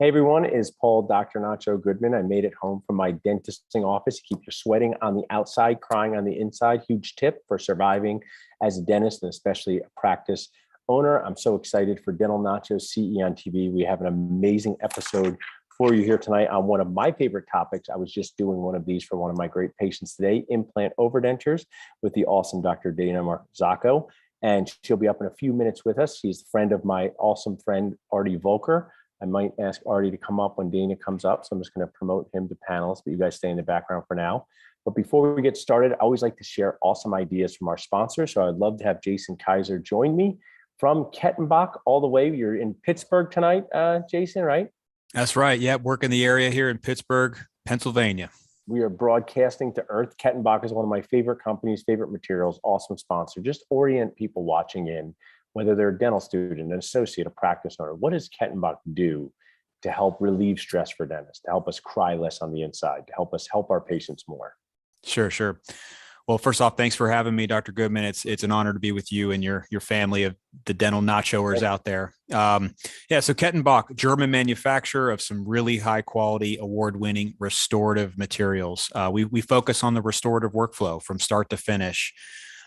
Hey everyone, it's Paul, Dr. Nacho Goodman. I made it home from my dentisting office. Keep you sweating on the outside, crying on the inside. Huge tip for surviving as a dentist and especially a practice owner. I'm so excited for Dental Nacho's CE on TV. We have an amazing episode for you here tonight on one of my favorite topics. I was just doing one of these for one of my great patients today, implant overdentures with the awesome Dr. Dana Marzacco. And she'll be up in a few minutes with us. She's a friend of my awesome friend, Artie Volker. I might ask Artie to come up when Dana comes up. So I'm just going to promote him to panels, but you guys stay in the background for now. But before we get started, I always like to share awesome ideas from our sponsors. So I'd love to have Jason Kaiser join me from Kettenbach all the way. You're in Pittsburgh tonight, Jason, right? That's right. Yeah, work in the area here in Pittsburgh, Pennsylvania. We are broadcasting to Earth. Kettenbach is one of my favorite companies, favorite materials, awesome sponsor. Just orient people watching in, whether they're a dental student, an associate, a practice owner. What does Kettenbach do to help relieve stress for dentists, to help us cry less on the inside, to help us help our patients more? Sure. Well, first off, thanks for having me, Dr. Goodman. It's an honor to be with you and your family of the dental nachoers out there. So Kettenbach, German manufacturer of some really high quality, award-winning restorative materials. We focus on the restorative workflow from start to finish.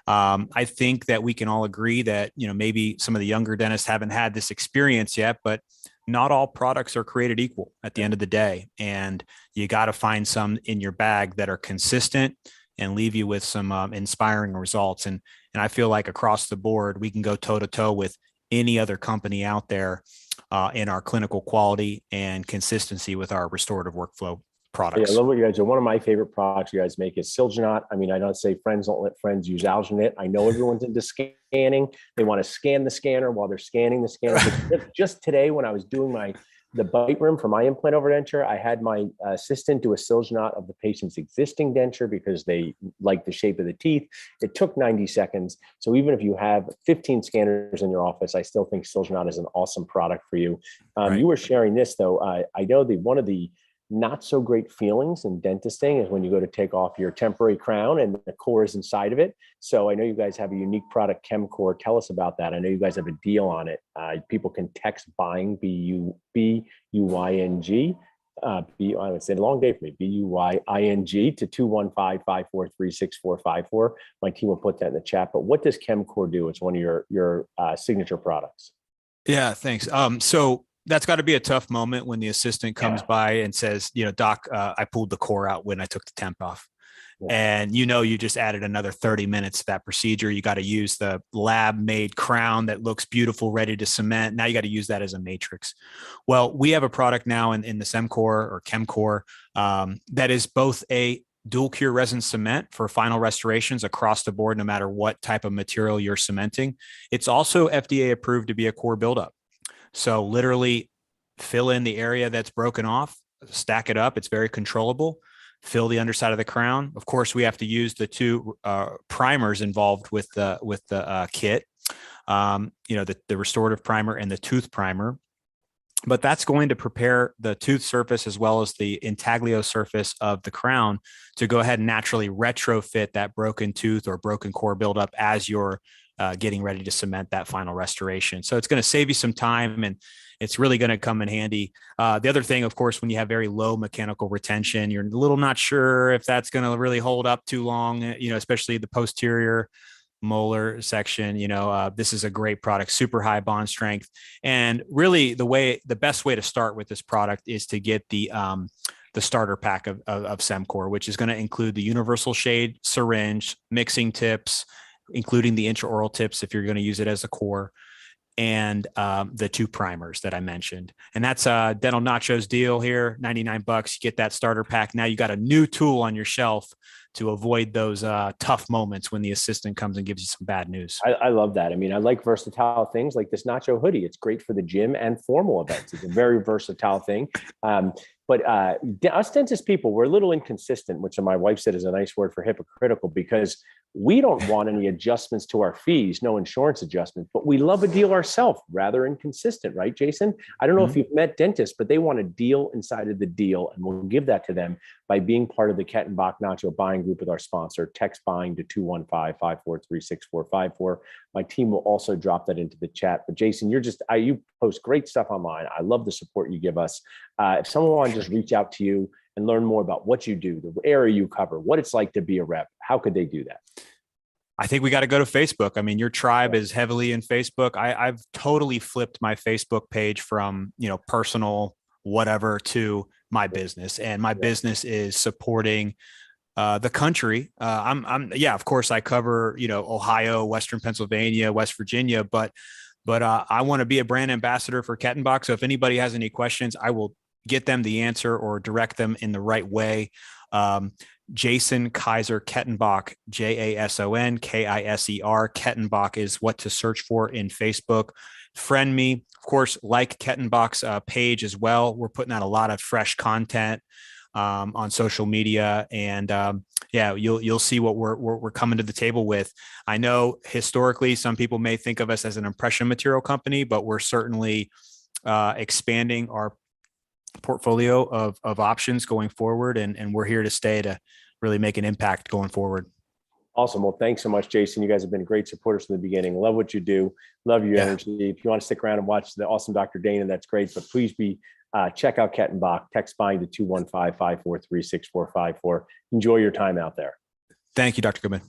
I think that we can all agree that, maybe some of the younger dentists haven't had this experience yet, but not all products are created equal at the end of the day. And you got to find some in your bag that are consistent and leave you with some inspiring results. And I feel like across the board, we can go toe to toe with any other company out there in our clinical quality and consistency with our restorative workflow products. Yeah, I love what you guys do. One of my favorite products you guys make is Silginot. I mean, I don't say friends don't let friends use Alginate. I know everyone's into scanning. They want to scan the scanner while they're scanning the scanner. Just today, when I was doing the bite room for my implant overdenture, I had my assistant do a Silginot of the patient's existing denture because they like the shape of the teeth. It took 90 seconds. So even if you have 15 scanners in your office, I still think Silginot is an awesome product for you. Right. You were sharing this though. I know one of the not so great feelings in dentisting is when you go to take off your temporary crown and the core is inside of it. So I know you guys have a unique product, ChemCore. Tell us about that. I know you guys have a deal on it. People can text buying B-U-Y-N-G. It's a long day for me, B-U-Y-I-N-G to 215-543-6454. My team will put that in the chat. But what does ChemCore do? It's one of your signature products. Yeah, thanks. So that's got to be a tough moment when the assistant comes by and says, Doc, I pulled the core out when I took the temp off. Yeah. And you just added another 30 minutes to that procedure. You got to use the lab made crown that looks beautiful, ready to cement. Now you got to use that as a matrix. Well, we have a product now in the SemCore or ChemCore that is both a dual cure resin cement for final restorations across the board, no matter what type of material you're cementing. It's also FDA approved to be a core buildup. So literally fill in the area that's broken off, stack it up. It's very controllable. Fill the underside of the crown. Of course, we have to use the two primers involved with the kit, the restorative primer and the tooth primer. But that's going to prepare the tooth surface as well as the intaglio surface of the crown to go ahead and naturally retrofit that broken tooth or broken core buildup as you're getting ready to cement that final restoration. So it's going to save you some time and it's really going to come in handy. The other thing, of course, when you have very low mechanical retention, you're a little not sure if that's going to really hold up too long, especially the posterior molar section. This is a great product, super high bond strength. And really the best way to start with this product is to get the starter pack of SemCore, which is going to include the universal shade syringe, mixing tips, including the intraoral tips if you're going to use it as a core, and the two primers that I mentioned. And that's Dental Nacho's deal here, $99. You get that starter pack. Now you got a new tool on your shelf to avoid those tough moments when the assistant comes and gives you some bad news. I love that. I mean, I like versatile things like this Nacho hoodie. It's great for the gym and formal events. It's a very versatile thing. But us dentist people, we're a little inconsistent, which my wife said is a nice word for hypocritical, because We don't want any adjustments to our fees, no insurance adjustments, but we love a deal ourselves, rather inconsistent, right, Jason? I don't know if you've met dentists, but they want a deal inside of the deal, and we'll give that to them by being part of the Kettenbach Nacho buying group with our sponsor. Text buying to 215-543-6454. My team will also drop that into the chat. But Jason, you post great stuff online. I love the support you give us. If someone wants to just reach out to you and learn more about what you do, the area you cover, what it's like to be a rep, how could they do that? I think we got to go to Facebook. I mean, your tribe is heavily in Facebook. I've totally flipped my Facebook page from, personal whatever to my business, and my business is supporting the country. Of course I cover, Ohio, Western Pennsylvania, West Virginia, but I want to be a brand ambassador for Kettenbach. So if anybody has any questions, I will get them the answer or direct them in the right way. Jason Kaiser Kettenbach, JASON KISER. Kettenbach is what to search for in Facebook. Friend me, of course, like Kettenbach's page as well. We're putting out a lot of fresh content on social media, and you'll see what we're coming to the table with. I know historically some people may think of us as an impression material company, but we're certainly expanding our portfolio of options going forward, and we're here to stay to really make an impact going forward. Awesome. Well, thanks so much, Jason. You guys have been great supporters from the beginning. Love what you do. Love your energy. If you want to stick around and watch the awesome Dr. Dana, that's great. But please check out Kettenbach. Text buying to 215-543-6454. Enjoy your time out there. Thank you, Dr. Goodman.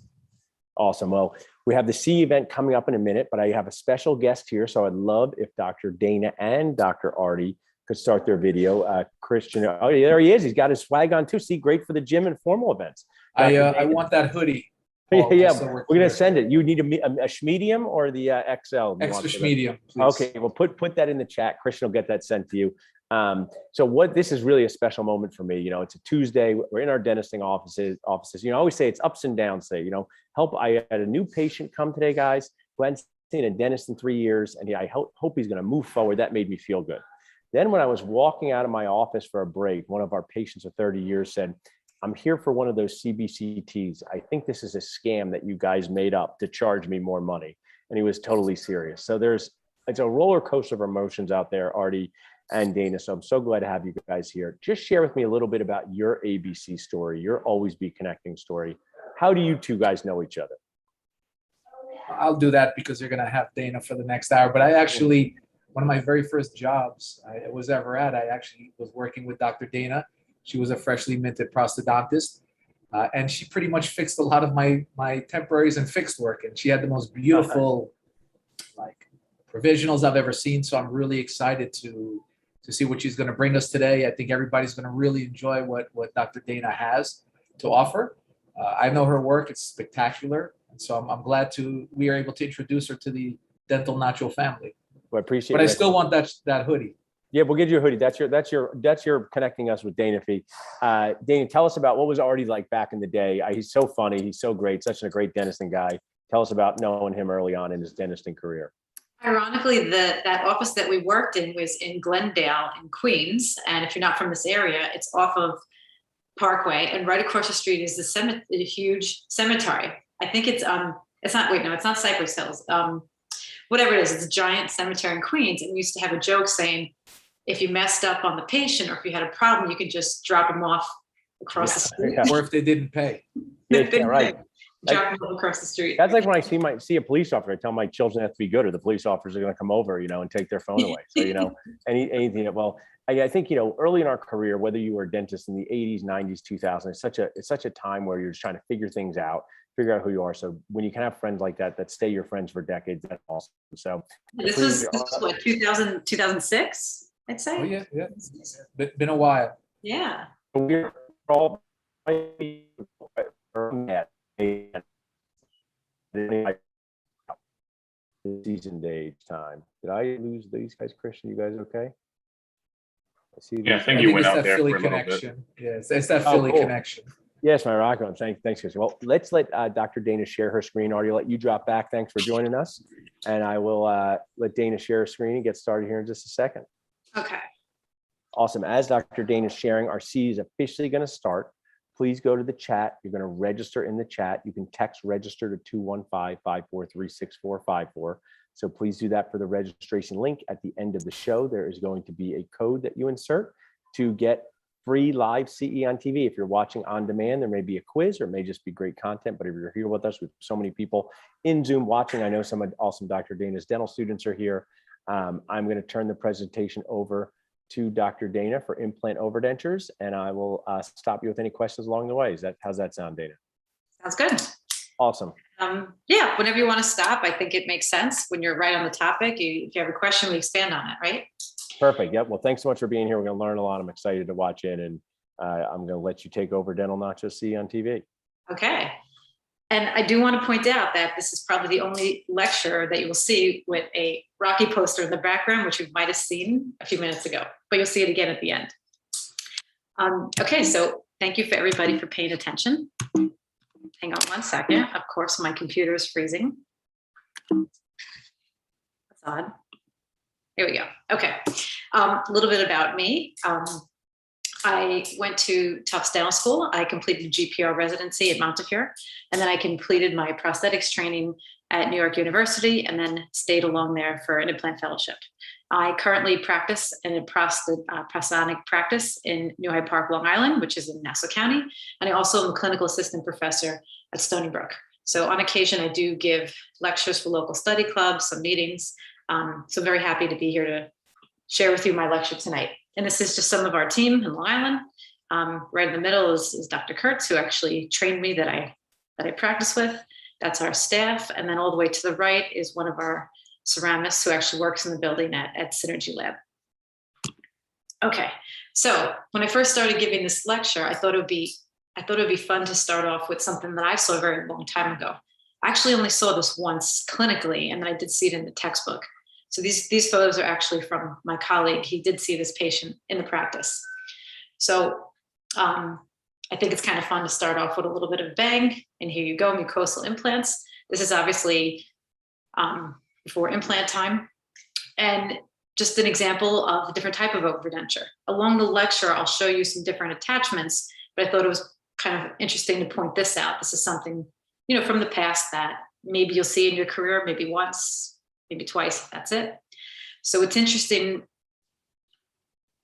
Awesome. Well, we have the C event coming up in a minute, but I have a special guest here. So I'd love if Dr. Dana and Dr. Artie could start their video. Christian, oh, there he is. He's got his swag on too. See, great for the gym and formal events. I want that hoodie. Paul, we're going to send it. You need a medium or the XL? Extra medium, please. Okay, well, put that in the chat. Christian will get that sent to you. This is really a special moment for me. It's a Tuesday. We're in our dentisting offices. I always say it's ups and downs today. I had a new patient come today, guys, who hadn't seen a dentist in 3 years, and I hope he's going to move forward. That made me feel good. Then when I was walking out of my office for a break, one of our patients of 30 years said, "I'm here for one of those CBCTs. I think this is a scam that you guys made up to charge me more money." And he was totally serious. So it's a roller coaster of emotions out there, Artie and Dana. So I'm so glad to have you guys here. Just share with me a little bit about your ABC story, your Always Be Connecting story. How do you two guys know each other? I'll do that because you're going to have Dana for the next hour. But one of my very first jobs I was ever at, I actually was working with Dr. Dana. She was a freshly minted prosthodontist, and she pretty much fixed a lot of my temporaries and fixed work. And she had the most beautiful provisionals I've ever seen. So I'm really excited to see what she's going to bring us today. I think everybody's going to really enjoy what Dr. Dana has to offer. I know her work; it's spectacular, and so I'm glad we are able to introduce her to the Dental Nacho family. Well, I appreciate. But I still want that hoodie. Yeah, we'll get you a hoodie. That's your connecting us with Dana fee. Dana, tell us about what was Artie like back in the day. He's so funny. He's so great. Such a great dentisting guy. Tell us about knowing him early on in his dentisting career. Ironically, that office that we worked in was in Glendale in Queens. And if you're not from this area, it's off of Parkway, and right across the street is the huge cemetery. I think it's not Cypress Hills. Whatever it is, it's a giant cemetery in Queens. And we used to have a joke saying, if you messed up on the patient or if you had a problem, you could just drop them off across the street. Yeah. Or if they didn't pay. Yeah, right. Drop them off across the street. That's like when I see a police officer, I tell my children have to be good, or the police officers are going to come over, and take their phone away. So, anything. Well, I think, early in our career, whether you were a dentist in the 80s, 90s, 2000s, it's such a time where you're just trying to figure things out, figure out who you are. So when you can have friends like that stay your friends for decades, that's awesome. So this was what, 2006, I'd say. Oh yeah. Been a while. Yeah. We're all season age time. Did I lose these guys, Christian? You guys okay? I think you went out there for a little bit. Yes, it's that Philly connection. Yes, Marzacco. Thanks, Christian. Well, let's let Dr. Dana share her screen. Artie, let you drop back. Thanks for joining us. And I will let Dana share her screen and get started here in just a second. Okay. Awesome. As Dr. Dana is sharing, our C is officially going to start. please go to the chat. You're going to register in the chat. You can text register to 215-543-6454. So please do that for the registration link. At the end of the show, there is going to be a code that you insert to get free live CE on TV. If you're watching on demand, there may be a quiz or it may just be great content. But if you're here with us with so many people in Zoom watching, I know some awesome Dr. Dana's dental students are here. I'm going to turn the presentation over to Dr. Dana for implant overdentures, and I will stop you with any questions along the way. How's that sound, Dana? Sounds good. Awesome. Yeah, whenever you want to stop, I think it makes sense when you're right on the topic. If you have a question, we expand on it, right? Perfect. Yep. Well, thanks so much for being here. We're going to learn a lot. I'm excited to watch in, and I'm going to let you take over Dental Nacho C on TV. Okay. And I do want to point out that this is probably the only lecture that you will see with a Rocky poster in the background, which we might have seen a few minutes ago, but you'll see it again at the end. Okay, so thank you for everybody for paying attention. Hang on one second. Of course, my computer is freezing. That's odd. Here we go. Okay, a little bit about me. I went to Tufts Dental School. I completed GPR residency at Montefiore, and then I completed my prosthetics training at New York University, and then stayed along there for an implant fellowship. I currently practice in a prosthetic practice in New Hyde Park, Long Island, which is in Nassau County, and I also am a clinical assistant professor at Stony Brook. So on occasion, I do give lectures for local study clubs, some meetings. So I'm very happy to be here to share with you my lecture tonight. And this is just some of our team in Long Island. Right in the middle is Dr. Kurtz, who actually trained me that I practice with. That's our staff. And then all the way to the right is one of our ceramists who actually works in the building at Synergy Lab. Okay, so when I first started giving this lecture, I thought it would be fun to start off with something that I saw a very long time ago. I actually only saw this once clinically, and then I did see it in the textbook. So these photos are actually from my colleague. He did see this patient in the practice. So I think it's kind of fun to start off with a little bit of bang. And here you go, mucosal implants. This is obviously before implant time. And just an example of a different type of overdenture. Along the lecture, I'll show you some different attachments, but I thought it was kind of interesting to point this out. This is something, from the past that maybe you'll see in your career, maybe once, maybe twice, that's it. So it's interesting,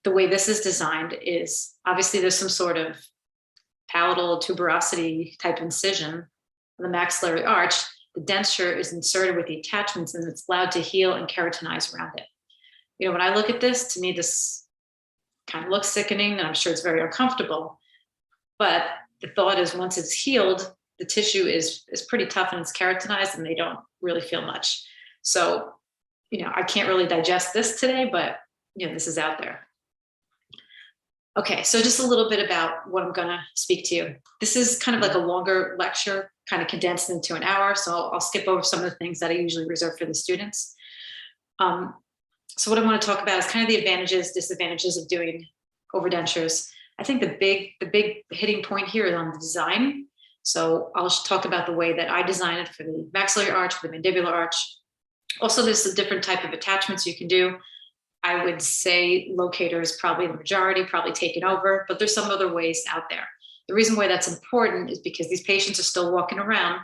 the way this is designed is obviously there's some sort of palatal tuberosity type incision on the maxillary arch. The denture is inserted with the attachments and it's allowed to heal and keratinize around it. When I look at this, to me, this kind of looks sickening and I'm sure it's very uncomfortable. But the thought is once it's healed, the tissue is pretty tough and it's keratinized and they don't really feel much. So, I can't really digest this today, but, this is out there. Okay, so just a little bit about what I'm going to speak to you. This is kind of like a longer lecture, kind of condensed into an hour. So I'll skip over some of the things that I usually reserve for the students. So what I want to talk about is kind of the advantages, disadvantages of doing overdentures. I think the big hitting point here is on the design. So I'll talk about the way that I design it for the maxillary arch, for the mandibular arch. Also, there's a different type of attachments you can do. I would say locator is probably the majority, probably taken over, but there's some other ways out there. The reason why that's important is because these patients are still walking around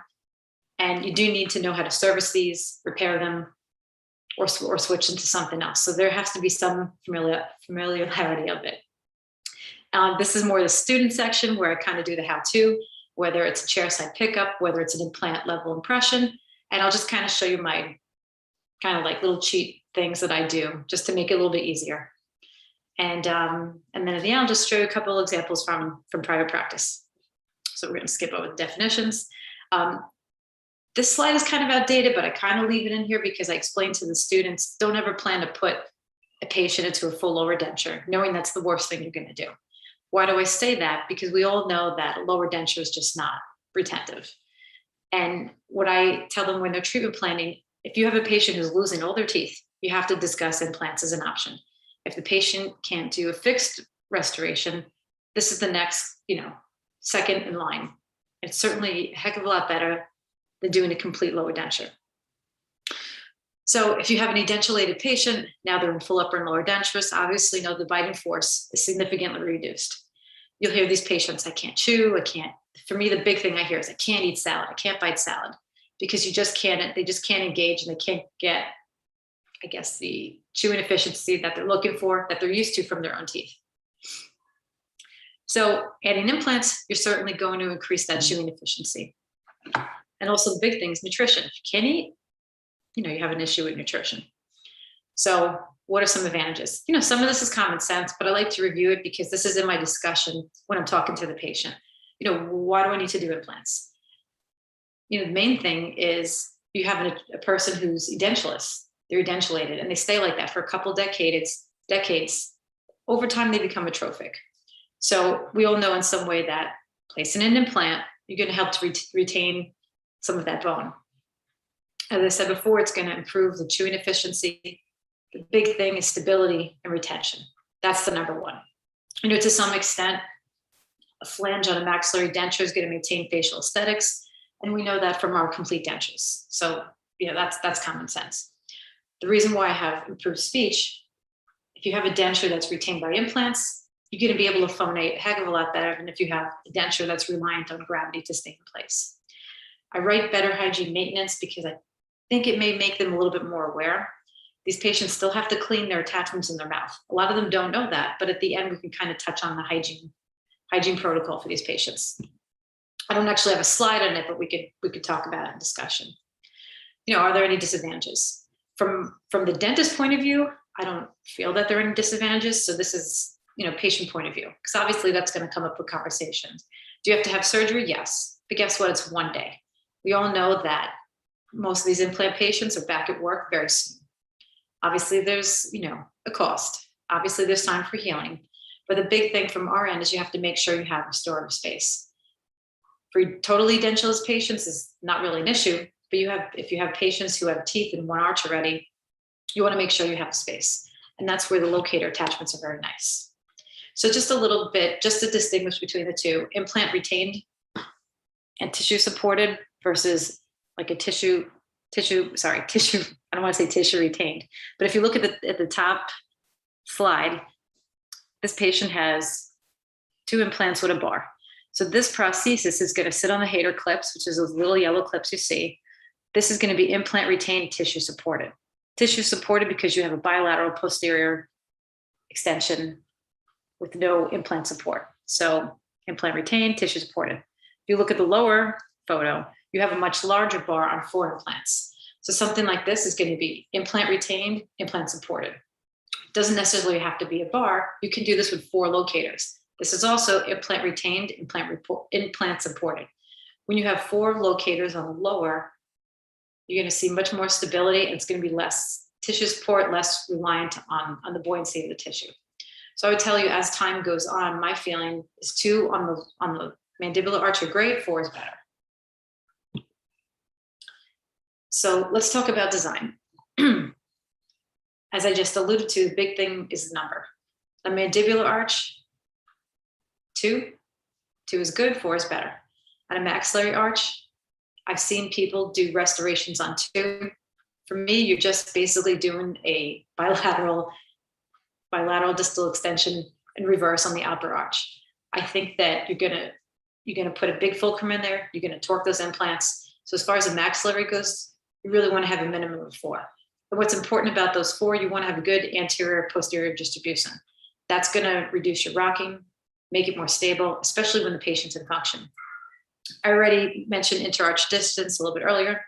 and you do need to know how to service these, repair them, or switch into something else. So there has to be some familiarity of it. This is more the student section where I kind of do the how-to, whether it's a chairside pickup, whether it's an implant level impression. And I'll just kind of show you my kind of like little cheat things that I do just to make it a little bit easier. And then at the end, I'll just show you a couple of examples from private practice. So we're going to skip over the definitions. This slide is kind of outdated, but I kind of leave it in here because I explain to the students, don't ever plan to put a patient into a full lower denture, knowing that's the worst thing you're going to do. Why do I say that? Because we all know that a lower denture is just not retentive. And what I tell them when they're treatment planning, if you have a patient who's losing all their teeth, you have to discuss implants as an option. If the patient can't do a fixed restoration, this is the next, second in line. It's certainly a heck of a lot better than doing a complete lower denture. So if you have an edentulated patient, now they're in full upper and lower dentures, obviously know the biting force is significantly reduced. you'll hear these patients, I can't chew, for me, the big thing I hear is I can't eat salad, I can't bite salad, because they just can't engage, and they can't get, I guess, the chewing efficiency that they're looking for, that they're used to from their own teeth. So adding implants, you're certainly going to increase that chewing efficiency. And also the big thing is nutrition. If you can't eat, you have an issue with nutrition. So what are some advantages? Some of this is common sense, but I like to review it because this is in my discussion when I'm talking to the patient. Why do I need to do implants? The main thing is you have a person who's edentulous. They're edentulated, and they stay like that for a couple decades. Over time, they become atrophic. So we all know in some way that placing an implant, you're going to help to retain some of that bone. As I said before, it's going to improve the chewing efficiency. The big thing is stability and retention. That's the number one. To some extent, a flange on a maxillary denture is going to maintain facial aesthetics. And we know that from our complete dentures. So, that's common sense. The reason why I have improved speech, if you have a denture that's retained by implants, you're going to be able to phonate a heck of a lot better than if you have a denture that's reliant on gravity to stay in place. I write better hygiene maintenance because I think it may make them a little bit more aware. These patients still have to clean their attachments in their mouth. A lot of them don't know that, but at the end, we can kind of touch on the hygiene protocol for these patients. I don't actually have a slide on it, but we could talk about it in discussion. Are there any disadvantages? From the dentist point of view, I don't feel that there are any disadvantages. So this is, patient point of view, because obviously that's going to come up with conversations. Do you have to have surgery? Yes. But guess what? It's one day. We all know that most of these implant patients are back at work very soon. Obviously there's, a cost. Obviously there's time for healing. But the big thing from our end is you have to make sure you have restorative space. For totally edentulous patients is not really an issue, but if you have patients who have teeth in one arch already, you want to make sure you have space. And that's where the locator attachments are very nice. So just a little bit, just to distinguish between the two, implant retained and tissue supported versus like a tissue, I don't want to say tissue retained, but if you look at the top slide, this patient has 2 implants with a bar. So this prosthesis is going to sit on the Hader clips, which is those little yellow clips you see. This is going to be implant retained, tissue supported. Tissue supported because you have a bilateral posterior extension with no implant support. So implant retained, tissue supported. If you look at the lower photo, you have a much larger bar on 4 implants. So something like this is going to be implant retained, implant supported. It doesn't necessarily have to be a bar. You can do this with 4 locators. This is also implant retained, implant supported. When you have 4 locators on the lower, you're going to see much more stability, and it's going to be less tissue support, less reliant on the buoyancy of the tissue. So I would tell you, as time goes on, my feeling is 2 on the mandibular arch are great, 4 is better. So let's talk about design. As I just alluded to, the big thing is the number. A mandibular arch, 2 is good, 4 is better. On a maxillary arch, I've seen people do restorations on 2. For me, you're just basically doing a bilateral distal extension and reverse on the upper arch. I think that you're gonna put a big fulcrum in there. You're gonna torque those implants. So as far as a maxillary goes, you really want to have a minimum of 4. But what's important about those 4, you want to have a good anterior posterior distribution. That's going to reduce your rocking, make it more stable, especially when the patient's in function. I already mentioned interarch distance a little bit earlier,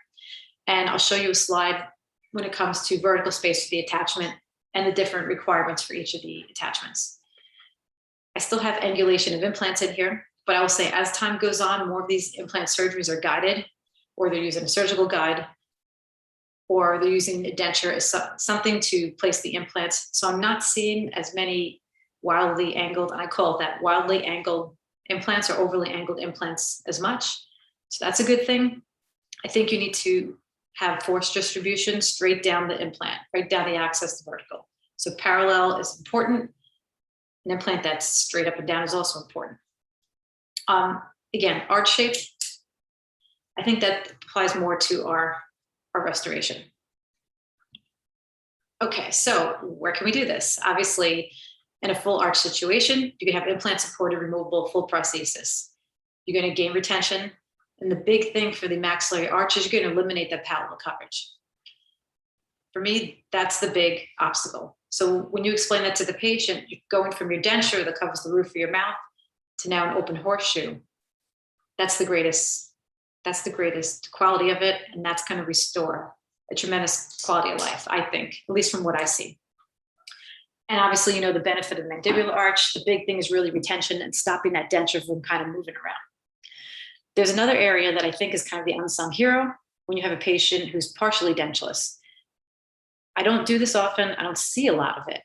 and I'll show you a slide when it comes to vertical space for the attachment and the different requirements for each of the attachments. I still have angulation of implants in here, but I will say as time goes on, more of these implant surgeries are guided, or they're using a surgical guide, or they're using a denture as something to place the implants. So I'm not seeing as many wildly angled, and I call it that, wildly angled implants or overly angled implants as much. So that's a good thing. I think you need to have force distribution straight down the implant, right down the axis to vertical. So parallel is important. An implant that's straight up and down is also important. Again, arch shape, I think that applies more to our restoration. Okay, so where can we do this? Obviously, In a full arch situation, you can have implant supported removable full prosthesis. You're going to gain retention. And the big thing for the maxillary arch is you're going to eliminate that palatal coverage. For me, that's the big obstacle. So when you explain that to the patient, you're going from your denture that covers the roof of your mouth to now an open horseshoe. That's the greatest quality of it. And that's going to restore a tremendous quality of life, I think, at least from what I see. And obviously, the benefit of the mandibular arch. The big thing is really retention and stopping that denture from kind of moving around. There's another area that I think is kind of the unsung hero when you have a patient who's partially dentureless. I don't do this often. I don't see a lot of it,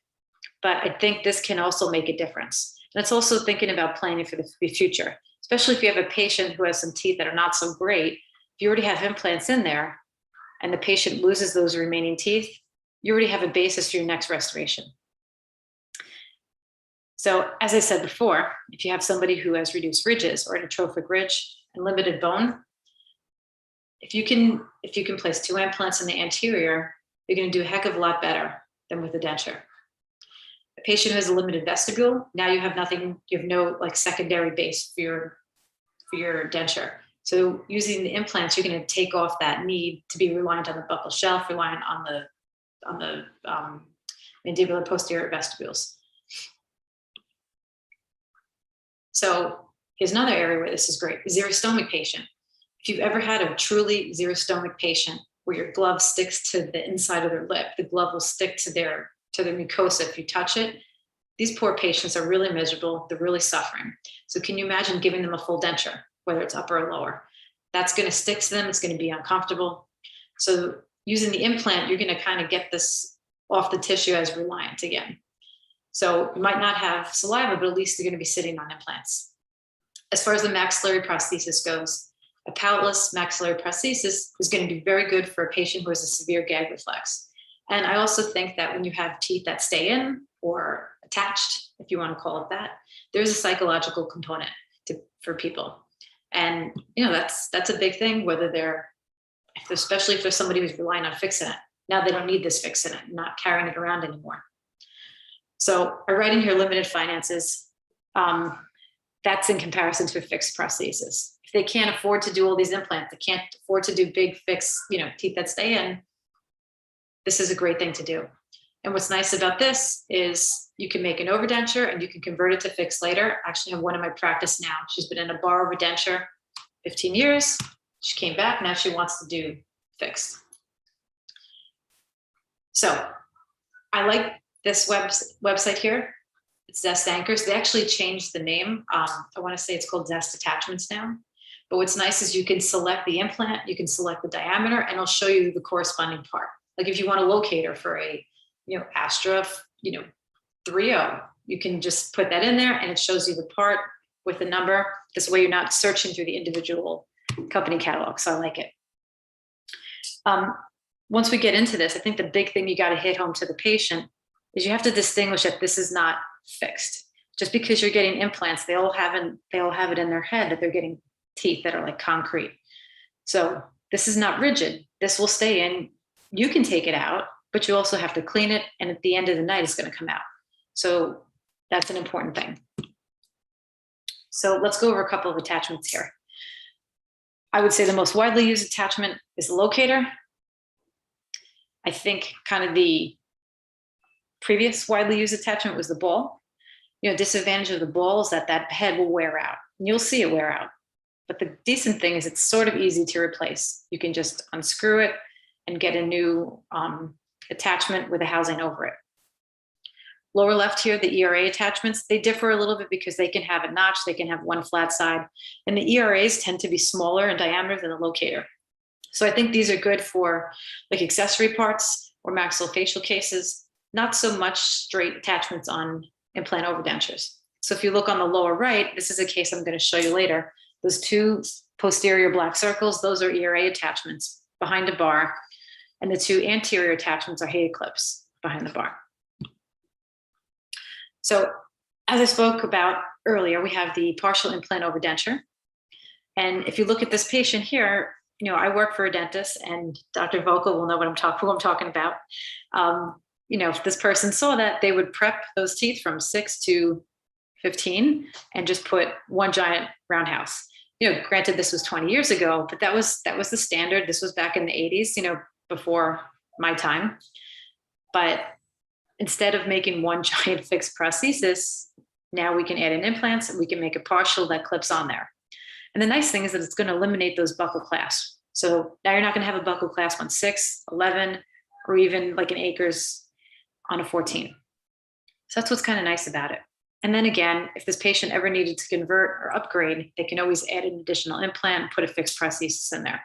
but I think this can also make a difference. And it's also thinking about planning for the future, especially if you have a patient who has some teeth that are not so great. If you already have implants in there and the patient loses those remaining teeth, you already have a basis for your next restoration. So as I said before, if you have somebody who has reduced ridges or an atrophic ridge and limited bone, if you can place 2 implants in the anterior, you're going to do a heck of a lot better than with a denture. A patient who has a limited vestibule, now you have nothing, you have no like secondary base for your denture. So using the implants, you're going to take off that need to be reliant on the buccal shelf, reliant on the mandibular posterior vestibules. So here's another area where this is great. A xerostomic patient. If you've ever had a truly xerostomic patient where your glove sticks to the inside of their lip, the glove will stick to their mucosa if you touch it. These poor patients are really miserable. They're really suffering. So can you imagine giving them a full denture, whether it's upper or lower? That's going to stick to them. It's going to be uncomfortable. So using the implant, you're going to kind of get this off the tissue as reliant again. So you might not have saliva, but at least you're going to be sitting on implants. As far as the maxillary prosthesis goes, a palataless maxillary prosthesis is going to be very good for a patient who has a severe gag reflex. And I also think that when you have teeth that stay in or attached, if you want to call it that, there's a psychological component for people. And that's a big thing, whether especially if there's somebody who's relying on fixing it. Now they don't need this fixing it, not carrying it around anymore. So I write in here limited finances. That's in comparison to a fixed prosthesis. If they can't afford to do all these implants, they can't afford to do big fixed, teeth that stay in, this is a great thing to do. And what's nice about this is you can make an overdenture and you can convert it to fixed later. I actually have one in my practice now. She's been in a bar overdenture 15 years. She came back, now she wants to do fixed. So I like this website here. It's Zest Anchors. They actually changed the name. I want to say it's called Zest Attachments now. But what's nice is you can select the implant, you can select the diameter, and it'll show you the corresponding part. Like if you want a locator for a, Astra, 3.0, you can just put that in there and it shows you the part with the number. This way you're not searching through the individual company catalog. So I like it. Once we get into this, I think the big thing you got to hit home to the patient is you have to distinguish that this is not fixed. Just because you're getting implants, they all have it in their head that they're getting teeth that are like concrete. So this is not rigid. This will stay in. You can take it out, but you also have to clean it. And at the end of the night, it's going to come out. So that's an important thing. So let's go over a couple of attachments here. I would say the most widely used attachment is the locator. I think kind of the previous widely used attachment was the ball. Disadvantage of the ball is that head will wear out. And you'll see it wear out. But the decent thing is it's sort of easy to replace. You can just unscrew it and get a new attachment with a housing over it. Lower left here, the ERA attachments, they differ a little bit because they can have a notch, they can have one flat side, and the ERAs tend to be smaller in diameter than the locator. So I think these are good for like accessory parts or maxillofacial cases, not so much straight attachments on implant overdentures. So if you look on the lower right, this is a case I'm going to show you later. Those 2 posterior black circles, those are ERA attachments behind a bar, and the 2 anterior attachments are hated clips behind the bar. So as I spoke about earlier, we have the partial implant overdenture. And if you look at this patient here, I work for a dentist, and Dr. Vocal will know who I'm talking about. if this person saw that, they would prep those teeth from 6 to 15 and just put one giant roundhouse. Granted, this was 20 years ago, but that was the standard. This was back in the 80s, before my time. But instead of making one giant fixed prosthesis, now we can add in implants and we can make a partial that clips on there. And the nice thing is that it's going to eliminate those buccal clasps. So now you're not going to have a buccal clasp on 6, 11, or even like an Acres on a 14. So that's what's kind of nice about it. And then again, if this patient ever needed to convert or upgrade, they can always add an additional implant and put a fixed prosthesis in there.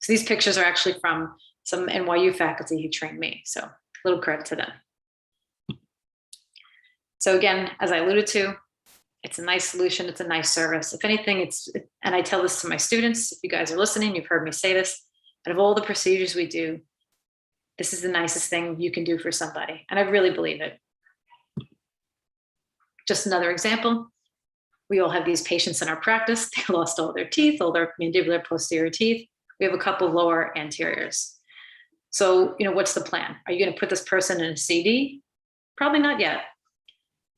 So these pictures are actually from some NYU faculty who trained me. So a little credit to them. So again, as I alluded to, it's a nice solution. It's a nice service. If anything, and I tell this to my students, if you guys are listening, you've heard me say this, out of all the procedures we do, this is the nicest thing you can do for somebody. And I really believe it. Just another example. We all have these patients in our practice. They lost all their teeth, all their mandibular posterior teeth. We have a couple lower anteriors. So, what's the plan? Are you going to put this person in a CD? Probably not yet.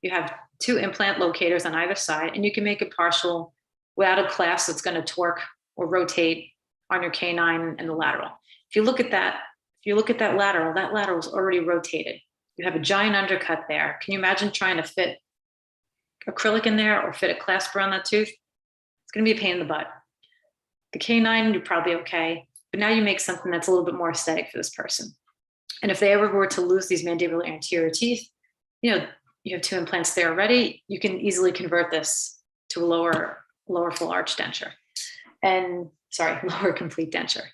You have 2 implant locators on either side, and you can make a partial without a clasp that's going to torque or rotate on your canine and the lateral. If you look at that lateral is already rotated. You have a giant undercut there. Can you imagine trying to fit acrylic in there or fit a clasper on that tooth? It's going to be a pain in the butt. The canine, you're probably okay, but now you make something that's a little bit more aesthetic for this person. And if they ever were to lose these mandibular anterior teeth, you have 2 implants there already, you can easily convert this to a lower full arch denture. Lower complete denture.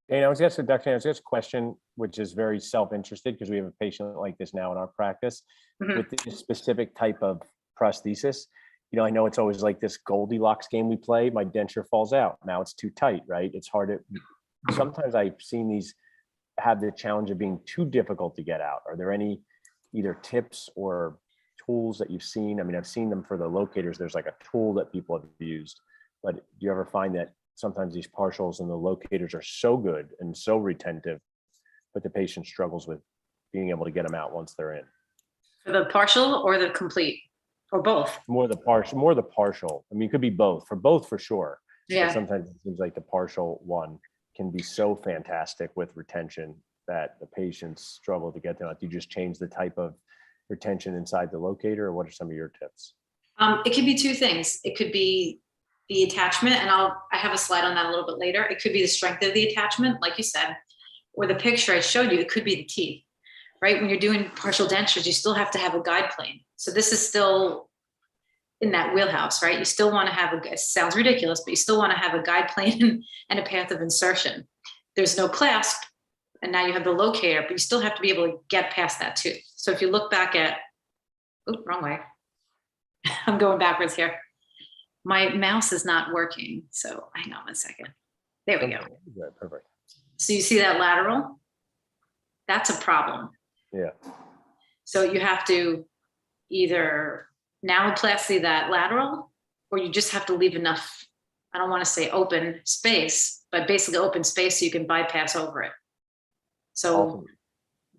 And I was going to ask Dr. Daniels, a question which is very self-interested because we have a patient like this now in our practice with this specific type of prosthesis. I know it's always like this Goldilocks game we play. My denture falls out. Now it's too tight, right? It's hard to, sometimes I've seen these have the challenge of being too difficult to get out. Are there any either tips or tools that you've seen? I mean, I've seen them for the locators. There's like a tool that people have used, but do you ever find that sometimes these partials and the locators are so good and so retentive, but the patient struggles with being able to get them out once they're in? For the partial or the complete, or both? More the partial. I mean, it could be both for sure. Yeah. But sometimes it seems like the partial one can be so fantastic with retention that the patients struggle to get them out. Do you just change the type of retention inside the locator, or what are some of your tips? It could be 2 things. It could be the attachment, and I have a slide on that a little bit later. It could be the strength of the attachment, like you said, or the picture I showed you, it could be the teeth, right? When you're doing partial dentures, you still have to have a guide plane. So this is still in that wheelhouse, right? You still want to have it sounds ridiculous, but you still want to have a guide plane and a path of insertion. There's no clasp, and now you have the locator, but you still have to be able to get past that tooth. So if you look back at, wrong way. I'm going backwards here. My mouse is not working, so hang on 1 second. There we go. Perfect. So you see that lateral? That's a problem. Yeah. So you have to either naloplasty that lateral, or you just have to leave enough, I don't want to say open space, but basically open space so you can bypass over it. So awesome.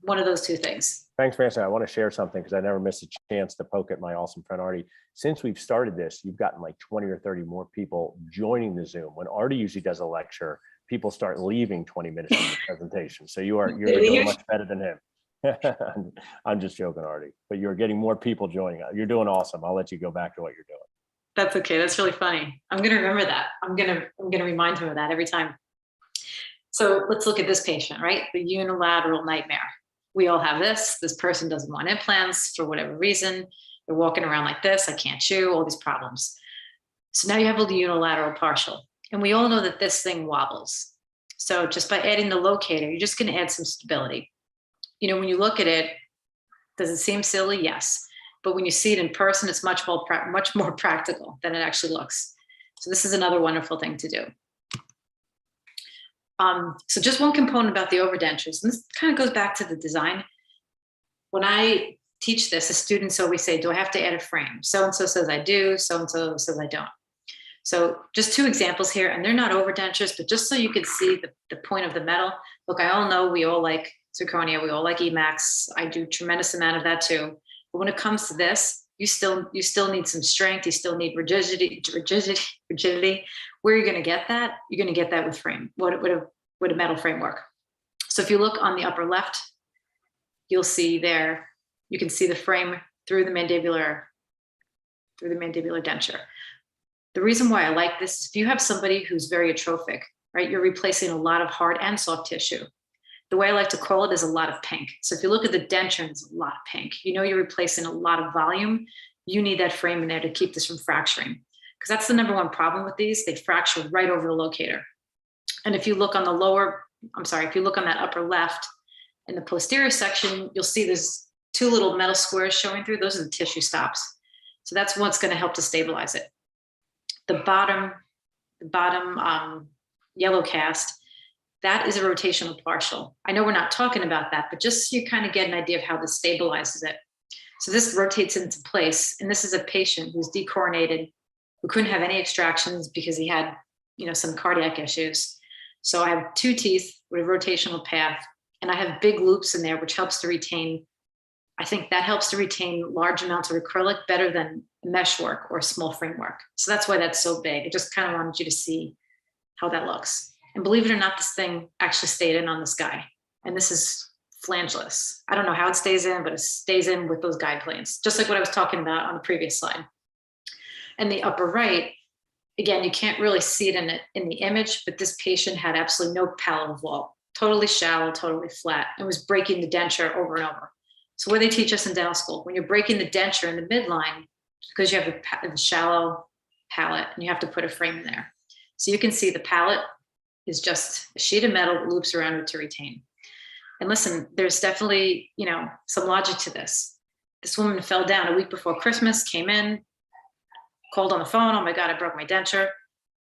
One of those 2 things. Thanks for answering. I want to share something because I never miss a chance to poke at my awesome friend Artie. Since we've started this, you've gotten like 20 or 30 more people joining the Zoom. When Artie usually does a lecture, people start leaving 20 minutes from the presentation. So you're doing much better than him. I'm just joking, Artie, but you're getting more people joining us. You're doing awesome. I'll let you go back to what you're doing. That's okay. That's really funny. I'm going to remember that. I'm going to remind him of that every time. So let's look at this patient, right? The unilateral nightmare. We all have this. This person doesn't want implants for whatever reason. They're walking around like this. I can't chew, all these problems. So now you have a unilateral partial. And we all know that this thing wobbles. So just by adding the locator, you're just going to add some stability. When you look at it, does it seem silly? Yes. But when you see it in person, it's much more practical than it actually looks. So this is another wonderful thing to do. So just one component about the overdentures, and this kind of goes back to the design. When I teach this, the students always say, do I have to add a frame? So-and-so says I do, so-and-so says I don't. So just 2 examples here, and they're not overdentures, but just so you can see the point of the metal. Look, I all know we all like zirconia. We all like Emax. I do tremendous amount of that too. But when it comes to this, you still need some strength. You still need rigidity. Where are you going to get that? You're going to get that with frame, with a metal framework. So if you look on the upper left, you'll see there, you can see the frame through the mandibular denture. The reason why I like this, if you have somebody who's very atrophic, right, you're replacing a lot of hard and soft tissue. The way I like to call it is a lot of pink. So if you look at the denture, it's a lot of pink. You know you're replacing a lot of volume. You need that frame in there to keep this from fracturing, because that's the number one problem with these. They fracture right over the locator. And if you look on if you look on that upper left, in the posterior section, you'll see there's two little metal squares showing through. Those are the tissue stops. So that's what's going to help to stabilize it. The bottom yellow cast, that is a rotational partial. I know we're not talking about that, but just so you kind of get an idea of how this stabilizes it. So this rotates into place, and this is a patient who's decoronated, who couldn't have any extractions because he had, some cardiac issues. So I have two teeth with a rotational path, and I have big loops in there, which helps to retain, I think that helps to retain large amounts of acrylic better than meshwork or small framework. So that's why that's so big. I just kind of wanted you to see how that looks. And believe it or not, this thing actually stayed in on this guy. And this is flangeless. I don't know how it stays in, but it stays in with those guide planes, just like what I was talking about on the previous slide. And the upper right, again, you can't really see it in the image, but this patient had absolutely no palatal vault, totally shallow, totally flat, and was breaking the denture over and over. So what they teach us in dental school, when you're breaking the denture in the midline, because you have the shallow palate and you have to put a frame in there. So you can see the palate is just a sheet of metal that loops around it to retain. And listen, there's definitely, some logic to this. This woman fell down a week before Christmas, came in, called on the phone. Oh my God, I broke my denture.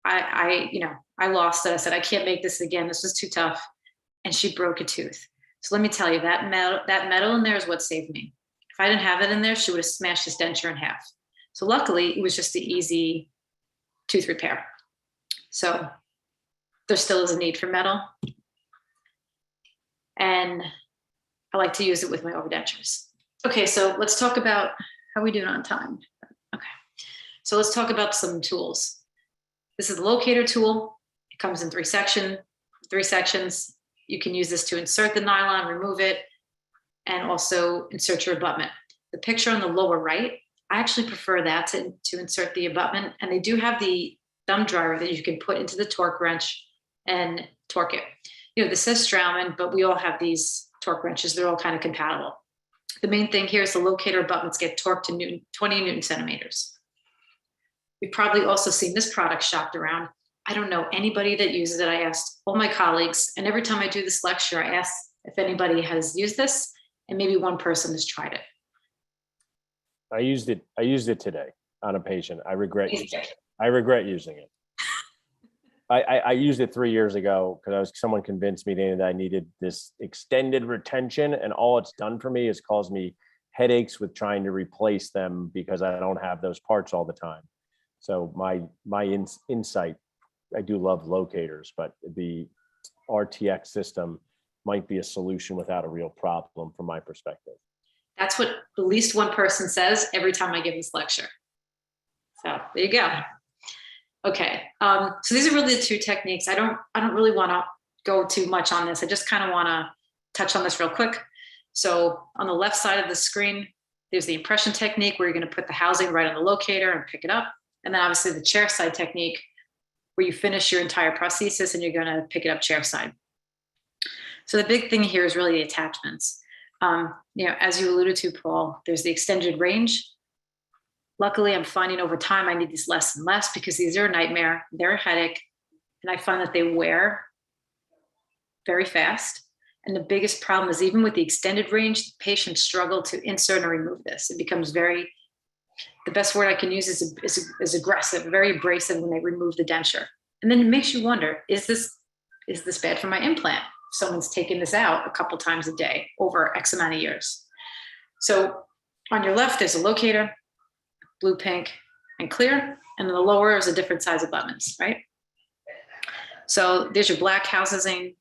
I lost it. I said, I can't make this again. This was too tough. And she broke a tooth. So let me tell you, that metal in there is what saved me. If I didn't have it in there, she would have smashed this denture in half. So luckily, it was just the easy tooth repair. So there still is a need for metal. And I like to use it with my overdentures. Okay, so let's talk about how we doing on time. Okay, so let's talk about some tools. This is the locator tool. It comes in three sections. You can use this to insert the nylon, remove it, and also insert your abutment. The picture on the lower right, I actually prefer that to insert the abutment. And they do have the thumb driver that you can put into the torque wrench and torque it. This says Straumann, but we all have these torque wrenches. They're all kind of compatible. The main thing here is the locator abutments get torqued to 20 Newton centimeters. You've probably also seen this product shopped around. I don't know anybody that uses it. I asked all my colleagues, and every time I do this lecture, I ask if anybody has used this, and maybe one person has tried it. I used it today on a patient. I regret using it. I used it 3 years ago because someone convinced me that I needed this extended retention, and all it's done for me is caused me headaches with trying to replace them because I don't have those parts all the time. So my insight, I do love locators, but the RTX system might be a solution without a real problem from my perspective. That's what at least one person says every time I give this lecture. So there you go. Okay, so these are really the two techniques. I don't really want to go too much on this. I just kind of want to touch on this real quick. So on the left side of the screen, there's the impression technique where you're going to put the housing right on the locator and pick it up. And then obviously the chair side technique where you finish your entire prosthesis and you're going to pick it up chair side. So the big thing here is really the attachments. As you alluded to, Paul, there's the extended range. Luckily, I'm finding over time I need these less and less because these are a nightmare. They're a headache. And I find that they wear very fast. And the biggest problem is even with the extended range, patients struggle to insert and remove this. It becomes the best word I can use is aggressive, very abrasive when they remove the denture. And then it makes you wonder, is this bad for my implant? Someone's taking this out a couple times a day over X amount of years. So on your left, there's a locator, blue, pink, and clear. And then the lower is a different size abutments, right? So there's your black housing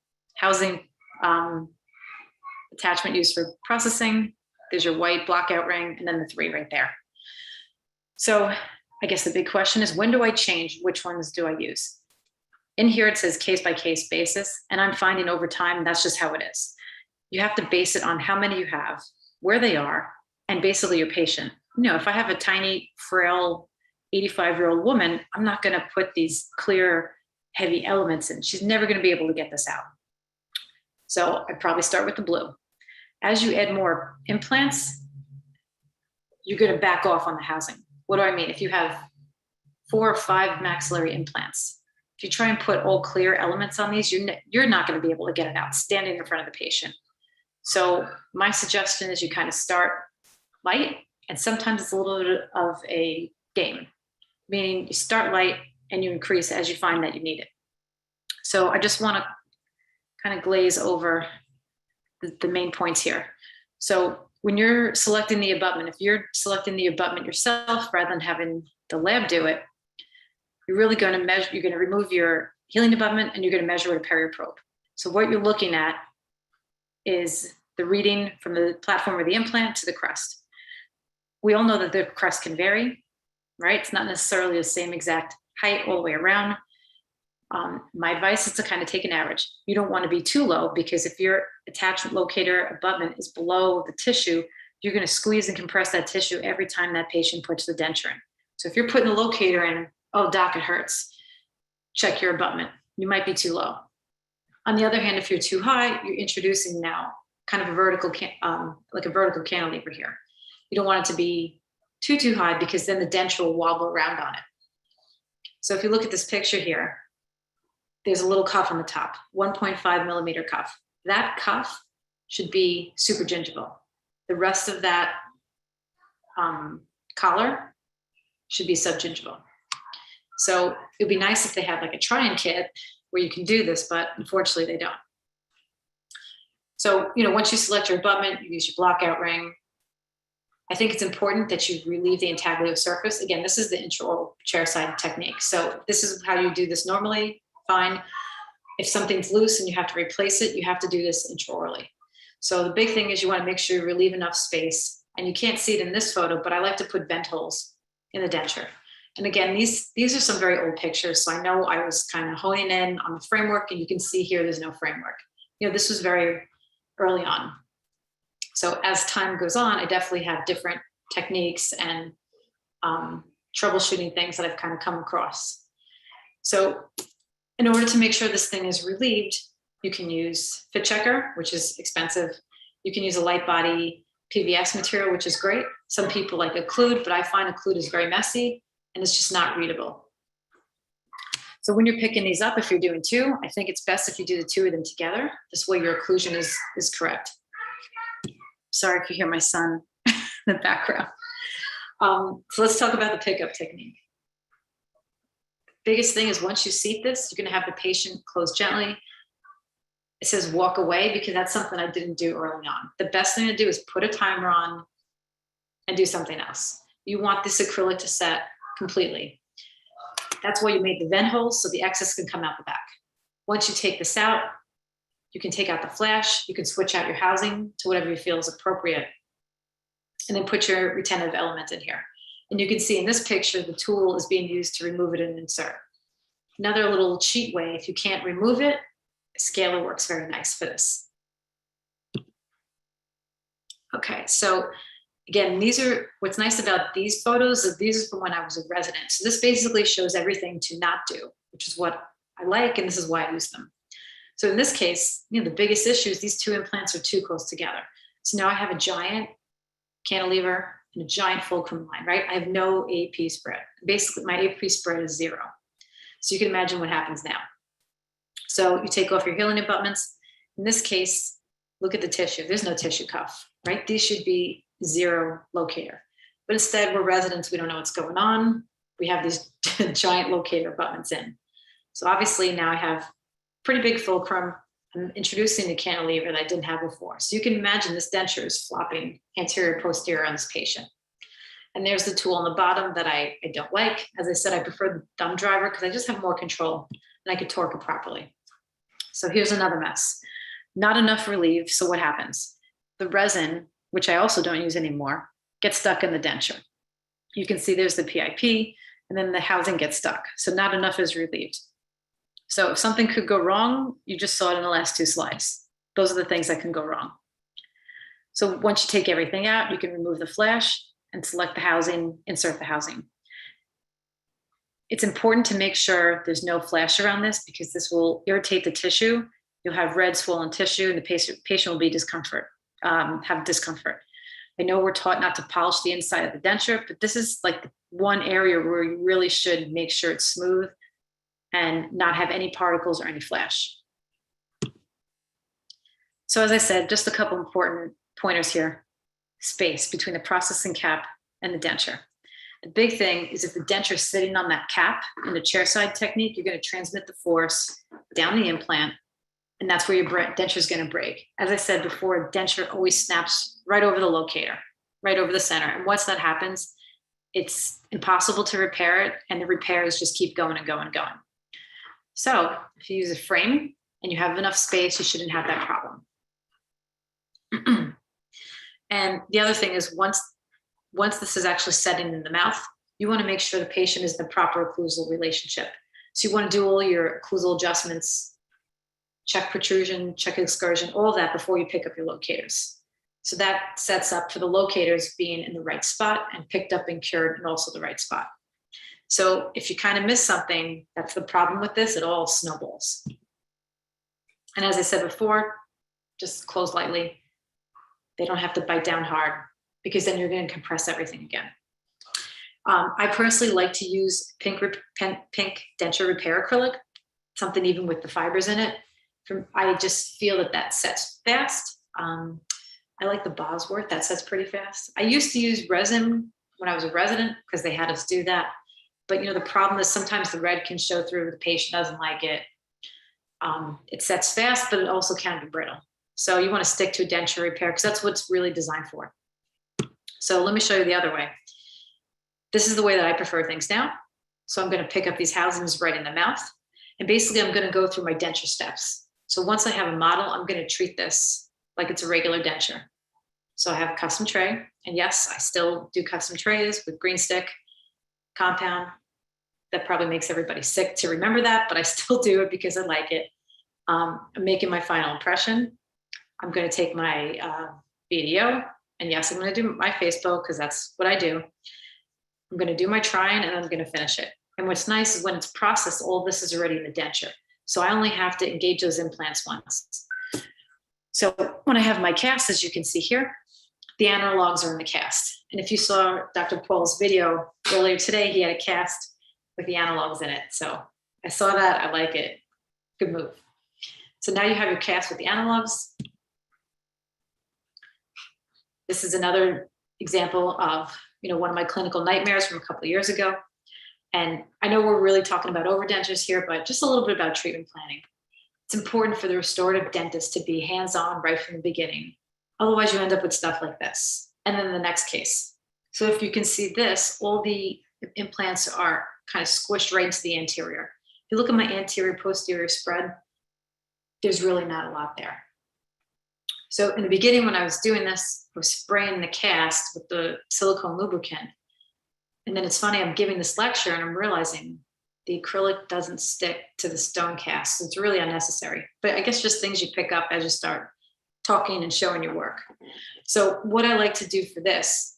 attachment used for processing. There's your white blockout ring, and then the 3 right there. So I guess the big question is, when do I change? Which ones do I use? In here, it says case-by-case basis, and I'm finding over time, that's just how it is. You have to base it on how many you have, where they are, and basically your patient. You know, if I have a tiny, frail, 85-year-old woman, I'm not going to put these clear, heavy elements in. She's never going to be able to get this out. So I'd probably start with the blue. As you add more implants, you're going to back off on the housing. What do I mean? If you have 4 or 5 maxillary implants, if you try and put all clear elements on these, you're not going to be able to get it out standing in front of the patient. So my suggestion is you kind of start light, and sometimes it's a little bit of a game, meaning you start light and you increase as you find that you need it. So I just want to kind of glaze over the main points here. So when you're selecting the abutment, if you're selecting the abutment yourself rather than having the lab do it, you're really going to measure, you're going to remove your healing abutment and you're going to measure with a perioprobe. So what you're looking at is the reading from the platform of the implant to the crest. We all know that the crest can vary, right? It's not necessarily the same exact height all the way around. My advice is to kind of take an average. You don't want to be too low, because if your attachment locator abutment is below the tissue, you're going to squeeze and compress that tissue every time that patient puts the denture in. So if you're putting the locator in, oh, doc, it hurts, check your abutment. You might be too low. On the other hand, if you're too high, you're introducing now kind of a vertical, like a vertical cantilever here. You don't want it to be too high, because then the denture will wobble around on it. So if you look at this picture here, there's a little cuff on the top, 1.5 millimeter cuff. That cuff should be supragingival. The rest of that collar should be subgingival. So it'd be nice if they had like a try-in kit where you can do this, but unfortunately they don't. So, you know, once you select your abutment, you use your blockout ring. I think it's important that you relieve the intaglio surface. Again, this is the intraoral chairside technique. So this is how you do this normally, fine. If something's loose and you have to replace it, you have to do this intraorally. So the big thing is you want to make sure you relieve enough space. And you can't see it in this photo, but I like to put vent holes in the denture. And again, these are some very old pictures. So I know I was kind of honing in on the framework, and you can see here, there's no framework. You know, this was very early on. So as time goes on, I definitely have different techniques and troubleshooting things that I've kind of come across. So in order to make sure this thing is relieved, you can use Fit Checker, which is expensive. You can use a light body PVS material, which is great. Some people like occlude, but I find occlude is very messy and it's just not readable. So when you're picking these up, if you're doing 2, I think it's best if you do the 2 of them together. This way your occlusion is correct. Sorry if you hear my son in the background. So let's talk about the pickup technique. Biggest thing is once you seat this, you're going to have the patient close gently. It says walk away, because that's something I didn't do early on. The best thing to do is put a timer on and do something else. You want this acrylic to set completely. That's why you made the vent holes, so the excess can come out the back. Once you take this out, you can take out the flash, you can switch out your housing to whatever you feel is appropriate, and then put your retentive element in here. And you can see in this picture, the tool is being used to remove it and insert. Another little cheat way, if you can't remove it, a scaler works very nice for this. Okay, so again, these are, what's nice about these photos is these are from when I was a resident. So this basically shows everything to not do, which is what I like, and this is why I use them. So in this case, you know, the biggest issue is these 2 implants are too close together. So now I have a giant cantilever and a giant fulcrum line, right? I have no AP spread. Basically, my AP spread is 0. So you can imagine what happens now. So you take off your healing abutments. In this case, look at the tissue. There's no tissue cuff, right? These should be 0 locator. But instead, we're residents. We don't know what's going on. We have these giant locator abutments in. So obviously now I have pretty big fulcrum. I'm introducing the cantilever that I didn't have before. So you can imagine this denture is flopping anterior, posterior on this patient. And there's the tool on the bottom that I don't like. As I said, I prefer the thumb driver because I just have more control and I could torque it properly. So here's another mess. Not enough relief. So what happens? the resin, which I also don't use anymore, gets stuck in the denture. You can see there's the PIP, and then the housing gets stuck. So not enough is relieved. So if something could go wrong, you just saw it in the last 2 slides. Those are the things that can go wrong. So once you take everything out, you can remove the flash and select the housing, insert the housing. It's important to make sure there's no flash around this because this will irritate the tissue. You'll have red swollen tissue and the patient will be have discomfort. I know we're taught not to polish the inside of the denture, but this is like one area where you really should make sure it's smooth and not have any particles or any flash. So as I said, just a couple important pointers here. Space between the processing cap and the denture. The big thing is if the denture is sitting on that cap in the chairside technique, you're going to transmit the force down the implant, and that's where your denture is going to break. As I said before, denture always snaps right over the locator, right over the center. And once that happens, it's impossible to repair it, and the repairs just keep going and going and going. So if you use a frame and you have enough space, you shouldn't have that problem. And the other thing is once this is actually setting in the mouth, you want to make sure the patient is in the proper occlusal relationship. So you want to do all your occlusal adjustments, check protrusion, check excursion, all of that before you pick up your locators. So that sets up for the locators being in the right spot and picked up and cured in also the right spot. So if you kind of miss something, that's the problem with this, it all snowballs. And as I said before, just close lightly. They don't have to bite down hard because then you're going to compress everything again. I personally like to use pink denture repair acrylic, something even with the fibers in it. I just feel that sets fast. I like the Bosworth, that sets pretty fast. I used to use resin when I was a resident because they had us do that. But the problem is sometimes the red can show through, the patient doesn't like it. It sets fast, but it also can be brittle. So you want to stick to a denture repair because that's what it's really designed for. So let me show you the other way. This is the way that I prefer things now. So I'm going to pick up these housings right in the mouth. And basically I'm going to go through my denture steps. So once I have a model, I'm going to treat this like it's a regular denture. So I have a custom tray. And yes, I still do custom trays with green stick, compound. That probably makes everybody sick to remember that, but I still do it because I like it. I'm making my final impression. I'm going to take my BDO, and yes, I'm going to do my Facebook because that's what I do. I'm going to do my try-in and I'm going to finish it. And what's nice is when it's processed, all this is already in the denture. So I only have to engage those implants once. So when I have my cast, as you can see here, the analogs are in the cast. And if you saw Dr. Paul's video earlier today, he had a cast with the analogs in it. So I saw that, I like it. Good move. So now you have your cast with the analogs. This is another example of, one of my clinical nightmares from a couple of years ago. And I know we're really talking about overdentures here, but just a little bit about treatment planning. It's important for the restorative dentist to be hands-on right from the beginning. Otherwise you end up with stuff like this. And then the next case. So if you can see this, all the implants are kind of squished right into the anterior. If you look at my anterior posterior spread, there's really not a lot there. So in the beginning, when I was doing this, I was spraying the cast with the silicone lubricant. And then it's funny, I'm giving this lecture and I'm realizing the acrylic doesn't stick to the stone cast. It's really unnecessary. But I guess just things you pick up as you start talking and showing your work. So what I like to do for this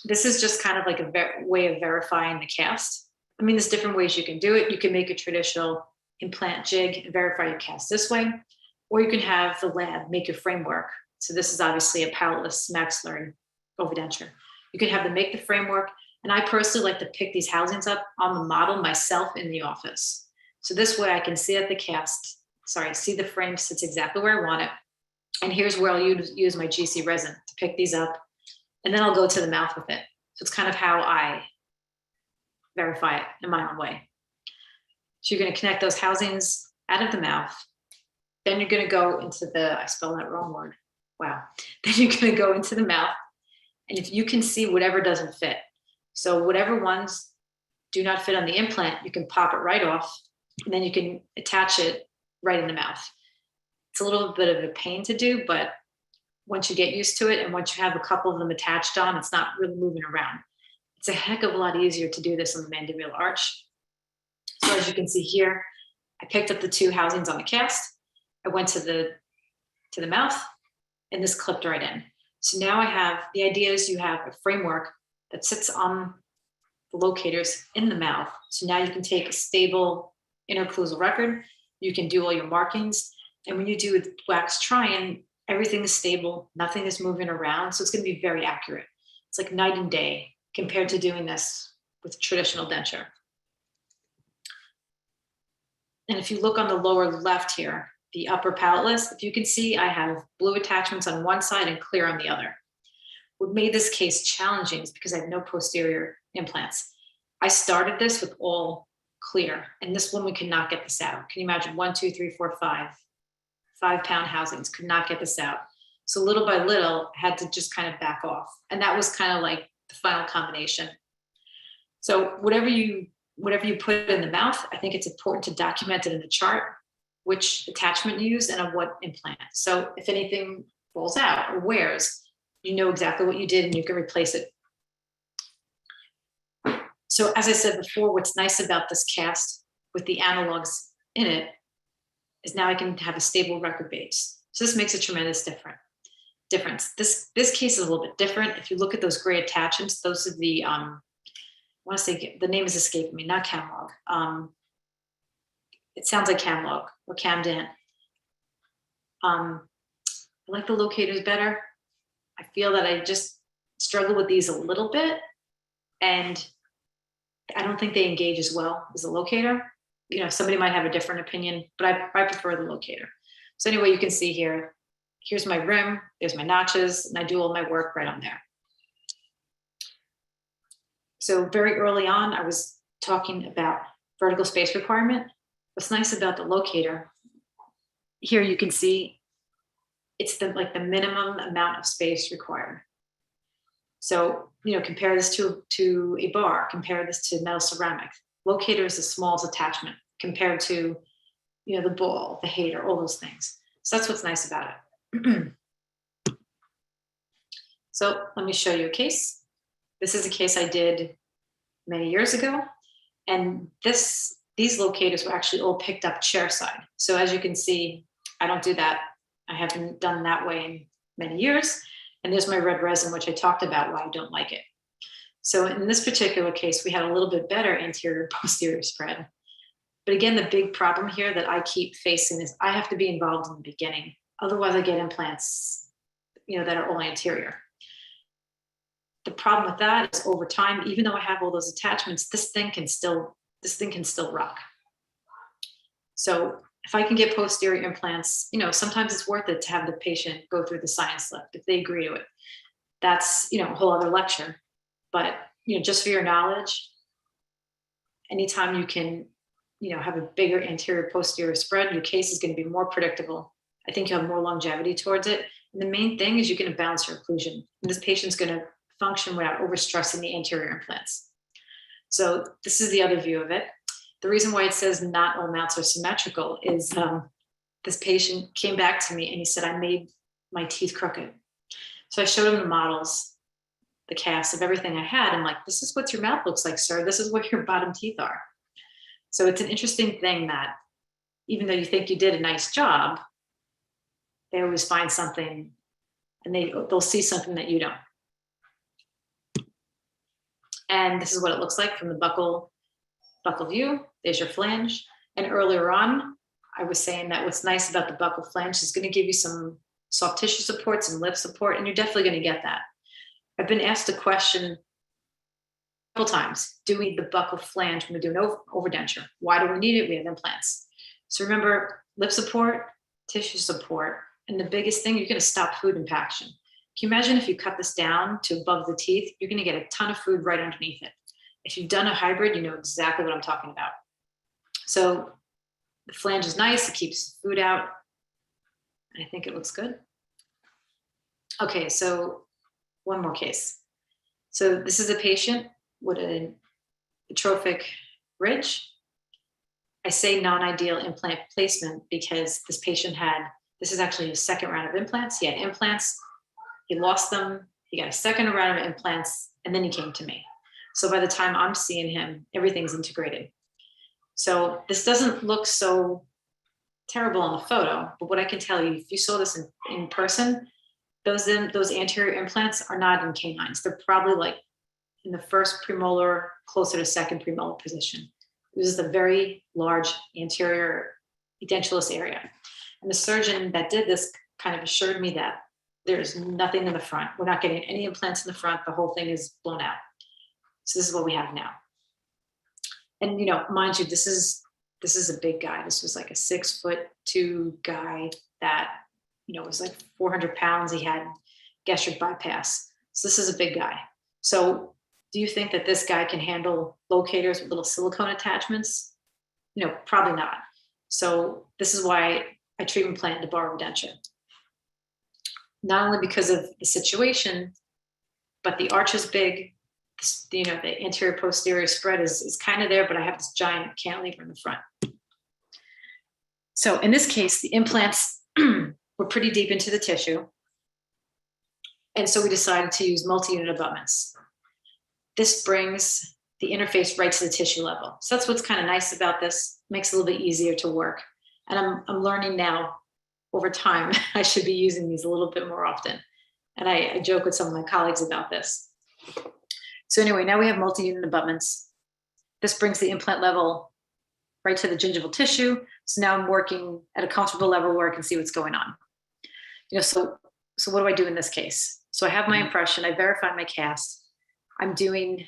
is just kind of like a way of verifying the cast. I mean, there's different ways you can do it. You can make a traditional implant jig and verify your cast this way, or you can have the lab make your framework. So this is obviously a palataless maxillary overdenture. You can have them make the framework. And I personally like to pick these housings up on the model myself in the office. So this way I can see that see the frame sits exactly where I want it. And here's where I'll use my GC resin to pick these up. And then I'll go to the mouth with it. So it's kind of how I verify it in my own way. So you're going to connect those housings out of the mouth. Then you're going to go into I spelled that wrong word. Wow. Then you're going to go into the mouth. And if you can see whatever doesn't fit. So whatever ones do not fit on the implant, you can pop it right off. And then you can attach it right in the mouth. It's a little bit of a pain to do, but once you get used to it and once you have a couple of them attached on, it's not really moving around. It's a heck of a lot easier to do this on the mandibular arch. So as you can see here, I picked up the 2 housings on the cast. I went to the mouth, and this clipped right in. So now I have, the idea is you have a framework that sits on the locators in the mouth. So now you can take a stable interocclusal record. You can do all your markings. And when you do a wax try-in, everything is stable. Nothing is moving around. So it's going to be very accurate. It's like night and day compared to doing this with traditional denture. And if you look on the lower left here, the upper palataless, if you can see, I have blue attachments on one side and clear on the other. What made this case challenging is because I have no posterior implants. I started this with all clear, and this woman could not get this out. Can you imagine 1, 2, 3, 4, 5-pound housings, could not get this out. So little by little, I had to just kind of back off. And that was kind of like the final combination. So whatever you put in the mouth, I think it's important to document it in the chart, which attachment you use and on what implant. So if anything falls out or wears, you know exactly what you did and you can replace it. So as I said before, what's nice about this cast with the analogs in it is now I can have a stable record base. So this makes a tremendous difference. This case is a little bit different. If you look at those gray attachments, those are the, I want to say the name is escaping me, not Camlog. It sounds like Camlog or Camden. I like the locators better. I feel that I just struggle with these a little bit, and I don't think they engage as well as the locator. You know, somebody might have a different opinion, but I prefer the locator. So anyway, you can see here, here's my rim, there's my notches, and I do all my work right on there. So very early on, I was talking about vertical space requirement. What's nice about the locator, here you can see it's the minimum amount of space required. So, you know, compare this to a bar, compare this to metal ceramic. Locator is the smallest attachment compared to, you know, the ball, the hater, all those things. So that's what's nice about it. So let me show you a case. This is a case I did many years ago. And these locators were actually all picked up chair side. So as you can see, I don't do that. I haven't done that way in many years. And there's my red resin, which I talked about why I don't like it. So in this particular case, we had a little bit better anterior posterior spread. But again, the big problem here that I keep facing is I have to be involved in the beginning. Otherwise I get implants, you know, that are all anterior. The problem with that is over time, even though I have all those attachments, this thing can still rock. So if I can get posterior implants, you know, sometimes it's worth it to have the patient go through the science lift if they agree to it. That's, you know, a whole other lecture. But, you know, just for your knowledge, anytime you can, you know, have a bigger anterior posterior spread, your case is going to be more predictable. I think you'll have more longevity towards it. And the main thing is you're going to balance your occlusion. And this patient's going to function without overstressing the anterior implants. So this is the other view of it. The reason why it says not all mounts are symmetrical is this patient came back to me and he said, I made my teeth crooked. So I showed him the models, the casts of everything I had. I'm like, this is what your mouth looks like, sir. This is where your bottom teeth are. So it's an interesting thing that even though you think you did a nice job, they always find something and they'll see something that you don't. And this is what it looks like from the buccal view. There's your flange. And earlier on, I was saying that what's nice about the buccal flange is going to give you some soft tissue support, some lip support, and you're definitely going to get that. I've been asked a question a couple times. Do we need the buccal flange when we do an overdenture? Why do we need it? We have implants. So remember, lip support, tissue support, and the biggest thing, you're going to stop food impaction. Can you imagine if you cut this down to above the teeth, you're going to get a ton of food right underneath it. If you've done a hybrid, you know exactly what I'm talking about. So the flange is nice. It keeps food out. And I think it looks good. Okay, so one more case. So this is a patient with an atrophic ridge. I say non-ideal implant placement because this patient this is actually his second round of implants. He had implants. He lost them. He got a second round of implants, and then he came to me. So by the time I'm seeing him, everything's integrated. So this doesn't look so terrible on the photo, but what I can tell you, if you saw this in person, those anterior implants are not in canines. They're probably like in the first premolar, closer to second premolar position. This is a very large anterior edentulous area. And the surgeon that did this kind of assured me that there's nothing in the front. We're not getting any implants in the front. The whole thing is blown out. So this is what we have now. And, you know, mind you, this is a big guy. This was like a 6'2" guy that, you know, was like 400 pounds. He had gastric bypass. So this is a big guy. So do you think that this guy can handle locators with little silicone attachments? You know, probably not. So this is why I treatment plan to borrow a denture. Not only because of the situation, but the arch is big. You know, the anterior posterior spread is kind of there, but I have this giant cantilever in the front. So in this case, the implants were pretty deep into the tissue. And so we decided to use multi-unit abutments. This brings the interface right to the tissue level. So that's what's kind of nice about this. Makes it a little bit easier to work. And I'm learning now over time, I should be using these a little bit more often. And I joke with some of my colleagues about this. So anyway, now we have multi-unit abutments. This brings the implant level right to the gingival tissue. So now I'm working at a comfortable level where I can see what's going on. You know, so what do I do in this case? So I have my impression, I verified my cast. I'm doing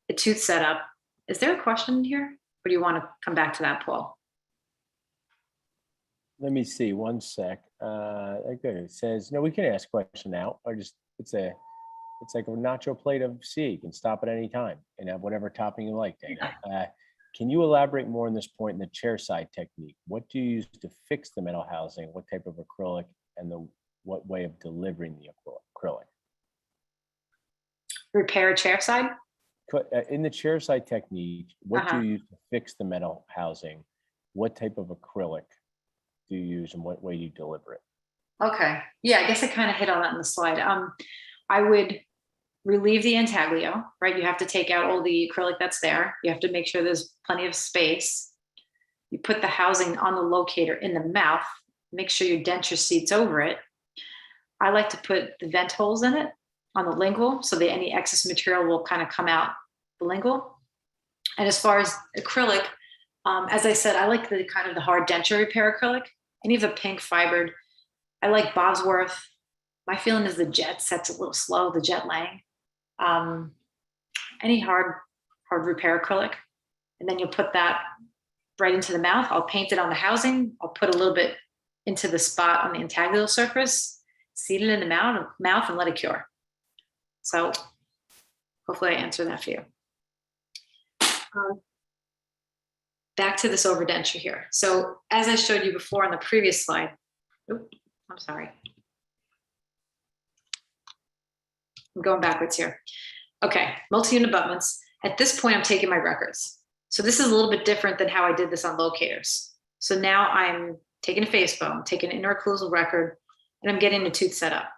a tooth setup. Is there a question here? Or do you want to come back to that, Paul? Let me see, one sec. Good. It says, no, we can ask a question now. Or just, it's like a nacho plate of C. You can stop at any time and have whatever topping you like, Dana. Can you elaborate more on this point in the chair side technique? What do you use to fix the metal housing? What type of acrylic and what way of delivering the acrylic? Repair chair side? In the chair side technique, what do you use to fix the metal housing? What type of acrylic do you use and what way do you deliver it? Okay. Yeah, I guess I kind of hit on that in the slide. I would relieve the intaglio, right? You have to take out all the acrylic that's there. You have to make sure there's plenty of space. You put the housing on the locator in the mouth, make sure your denture seats over it. I like to put the vent holes in it on the lingual so that any excess material will kind of come out the lingual. And as far as acrylic, as I said, I like the kind of the hard denture repair acrylic. Any of the pink fibered. I like Bosworth. My feeling is the jet sets a little slow, the jet lang. Any hard repair acrylic. And then you'll put that right into the mouth. I'll paint it on the housing. I'll put a little bit into the spot on the intaglio surface, seat it in the mouth and let it cure. So hopefully I answered that for you. Back to this overdenture here. So as I showed you before on the previous slide, I'm sorry. I'm going backwards here. Okay, multi-unit abutments. At this point, I'm taking my records. So this is a little bit different than how I did this on locators. So now I'm taking a face bone, taking an interocclusal record, and I'm getting the tooth set up.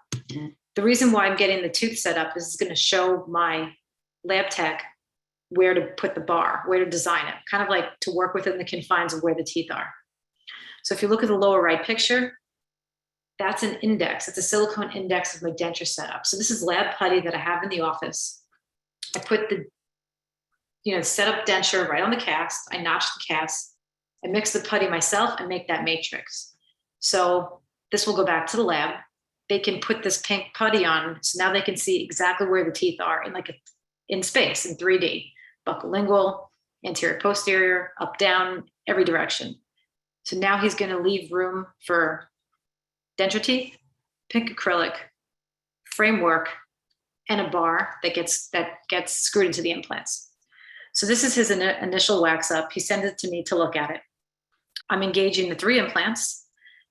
The reason why I'm getting the tooth set up is it's going to show my lab tech where to put the bar, where to design it, kind of like to work within the confines of where the teeth are. So if you look at the lower right picture, that's an index. It's a silicone index of my denture setup. So this is lab putty that I have in the office. I put the, set up denture right on the cast. I notch the cast. I mix the putty myself and make that matrix. So this will go back to the lab. They can put this pink putty on. So now they can see exactly where the teeth are in space, in 3D. Buccolingual, anterior, posterior, up, down, every direction. So now he's going to leave room for denture teeth, pink acrylic, framework, and a bar that gets screwed into the implants. So this is his initial wax up. He sends it to me to look at it. I'm engaging the 3 implants,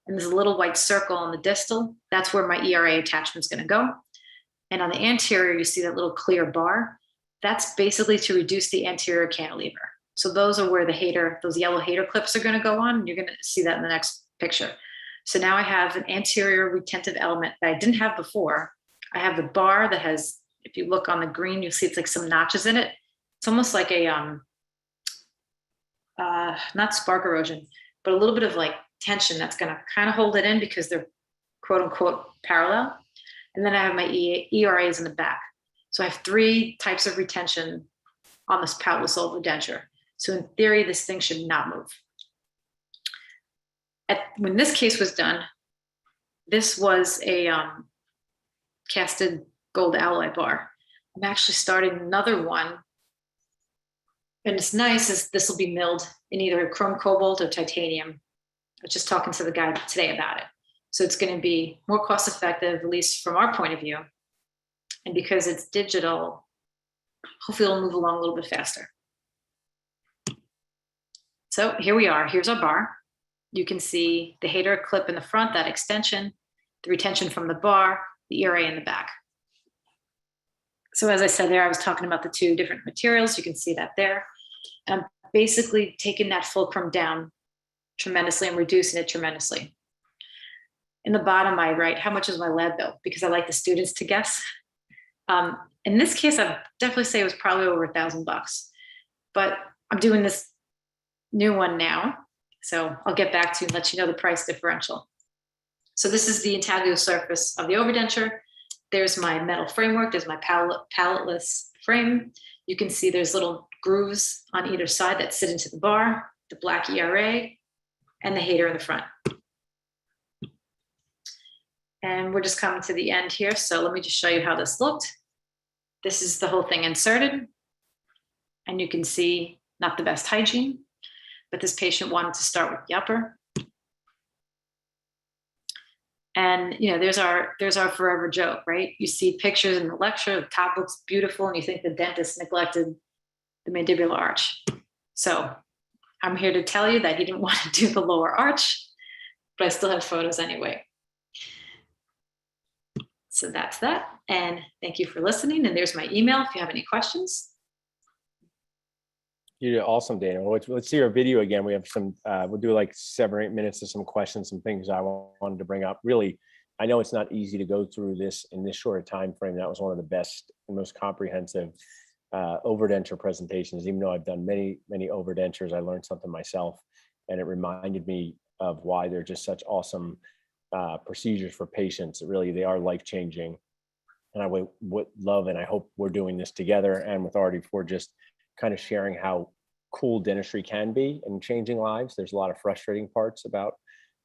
and there's a little white circle on the distal. That's where my ERA attachment is going to go. And on the anterior, you see that little clear bar. That's basically to reduce the anterior cantilever. So those are where those yellow hater clips are going to go on. You're going to see that in the next picture. So now I have an anterior retentive element that I didn't have before. I have the bar that has, if you look on the green, you'll see it's like some notches in it. It's almost like a, not spark erosion, but a little bit of like tension that's going to kind of hold it in because they're quote unquote parallel. And then I have my ERAs in the back. So I have 3 types of retention on this poutless overdenture. So in theory, this thing should not move. When this case was done, this was a casted gold alloy bar. I'm actually starting another one. And it's nice is this will be milled in either chrome cobalt or titanium. I was just talking to the guy today about it. So it's going to be more cost effective, at least from our point of view. And because it's digital, hopefully it'll move along a little bit faster. So here we are. Here's our bar. You can see the hater clip in the front, that extension, the retention from the bar, the ERA in the back. So as I said there, I was talking about the 2 different materials. You can see that there. And I'm basically taking that fulcrum down tremendously and reducing it tremendously. In the bottom, I write, how much is my lab bill? Because I like the students to guess. In this case, I'd definitely say it was probably over $1,000, but I'm doing this new one now. So I'll get back to you and let you know the price differential. So this is the intaglio surface of the overdenture. There's my metal framework. There's my palletless frame. You can see there's little grooves on either side that sit into the bar, the black ERA, and the hater in the front. And we're just coming to the end here. So let me just show you how this looked. This is the whole thing inserted. And you can see not the best hygiene, but this patient wanted to start with the upper. And there's our forever joke, right? You see pictures in the lecture, the top looks beautiful, and you think the dentist neglected the mandibular arch. So I'm here to tell you that he didn't want to do the lower arch, but I still have photos anyway. So that's that. And thank you for listening. And there's my email if you have any questions. You did awesome, Dana. Let's see our video again. We have some, we'll do like 7 or 8 minutes of some questions, some things I wanted to bring up. Really, I know it's not easy to go through this in this short a time frame. That was one of the best and most comprehensive overdenture presentations. Even though I've done many, many overdentures, I learned something myself, and it reminded me of why they're just such awesome procedures for patients. Really, they are life-changing. And I would love, and I hope we're doing this together and with Artie for just kind of sharing how cool dentistry can be and changing lives. There's a lot of frustrating parts about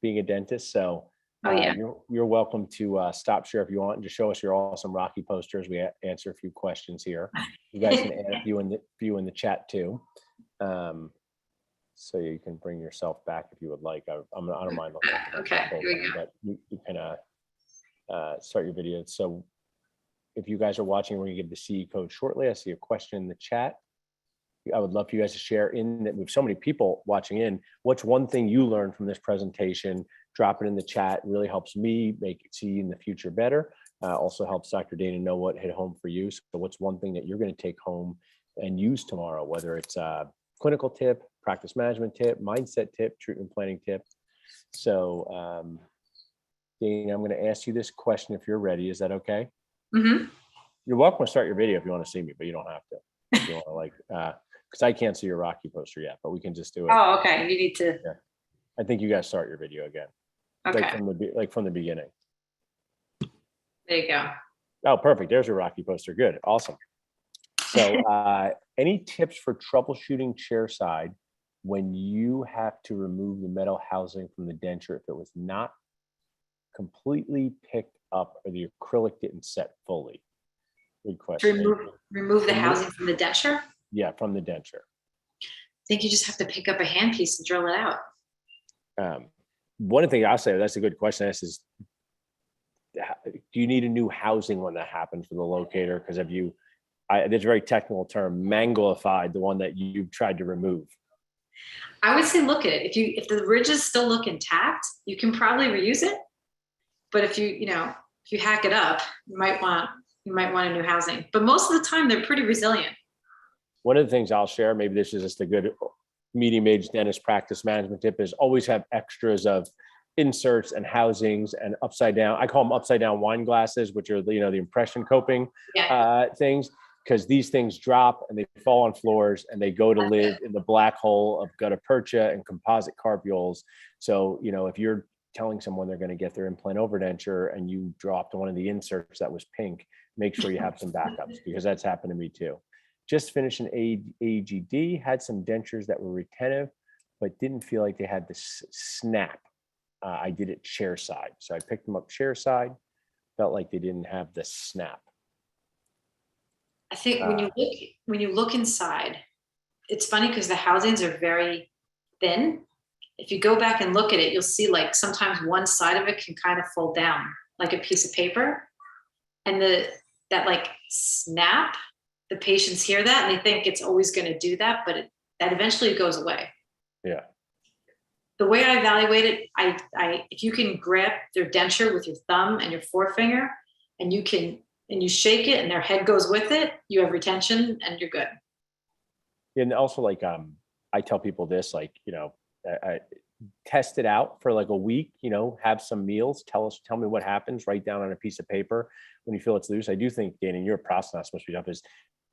being a dentist. So you're welcome to stop share if you want and just show us your awesome Rocky posters. We answer a few questions here. You guys can add a few in the chat too. So you can bring yourself back if you would like. I don't mind. Okay, here we go. But you can start your video. So if you guys are watching, we're gonna give the CE code shortly. I see a question in the chat. I would love for you guys to share in that with so many people watching in. What's one thing you learned from this presentation? Drop it in the chat. It really helps me make CE in the future better. Also helps Dr. Dana know what hit home for you. So what's one thing that you're going to take home and use tomorrow, whether it's a clinical tip, practice management tip, mindset tip, treatment planning tip. So Dana, I'm going to ask you this question if you're ready. Is that okay? Mm-hmm. You're welcome to start your video if you want to see me, but you don't have to. If you want to because I can't see your Rocky poster yet, but we can just do it. Oh, okay. You need to. Yeah. I think you guys start your video again. Okay. Like from the beginning. There you go. Oh, perfect. There's your Rocky poster. Good. Awesome. So any tips for troubleshooting chair side when you have to remove the metal housing from the denture if it was not completely picked up or the acrylic didn't set fully? Good question. Remove the housing from the denture? Yeah, from the denture. I think you just have to pick up a handpiece and drill it out. One thing I'll say, that's a good question. This is, do you need a new housing when that happens for the locator? Because there's a very technical term, manglified, the one that you've tried to remove. I would say look at it. If the ridges still look intact, you can probably reuse it. But if you hack it up, you might want a new housing. But most of the time, they're pretty resilient. One of the things I'll share, maybe this is just a good medium-age dentist practice management tip, is always have extras of, inserts and housings and upside down. I call them upside down wine glasses, which are the, the impression coping things, because these things drop and they fall on floors and they go to live in the black hole of gutta percha and composite carpules. So, if you're telling someone they're going to get their implant overdenture and you dropped one of the inserts that was pink, make sure you have some backups, because that's happened to me too. Just finished an AGD, had some dentures that were retentive, but didn't feel like they had this snap. I did it chair side. So I picked them up chair side, felt like they didn't have the snap. I think when you look inside, it's funny because the housings are very thin. If you go back and look at it, you'll see like sometimes one side of it can kind of fold down like a piece of paper. And that like snap, the patients hear that and they think it's always going to do that, but that eventually goes away. Yeah. The way I evaluate it, if you can grab their denture with your thumb and your forefinger and you shake it and their head goes with it, you have retention and you're good. And also like, I tell people this, like, test it out for like a week, have some meals, tell me what happens, write down on a piece of paper when you feel it's loose. I do think, Dana, your process must be tough, is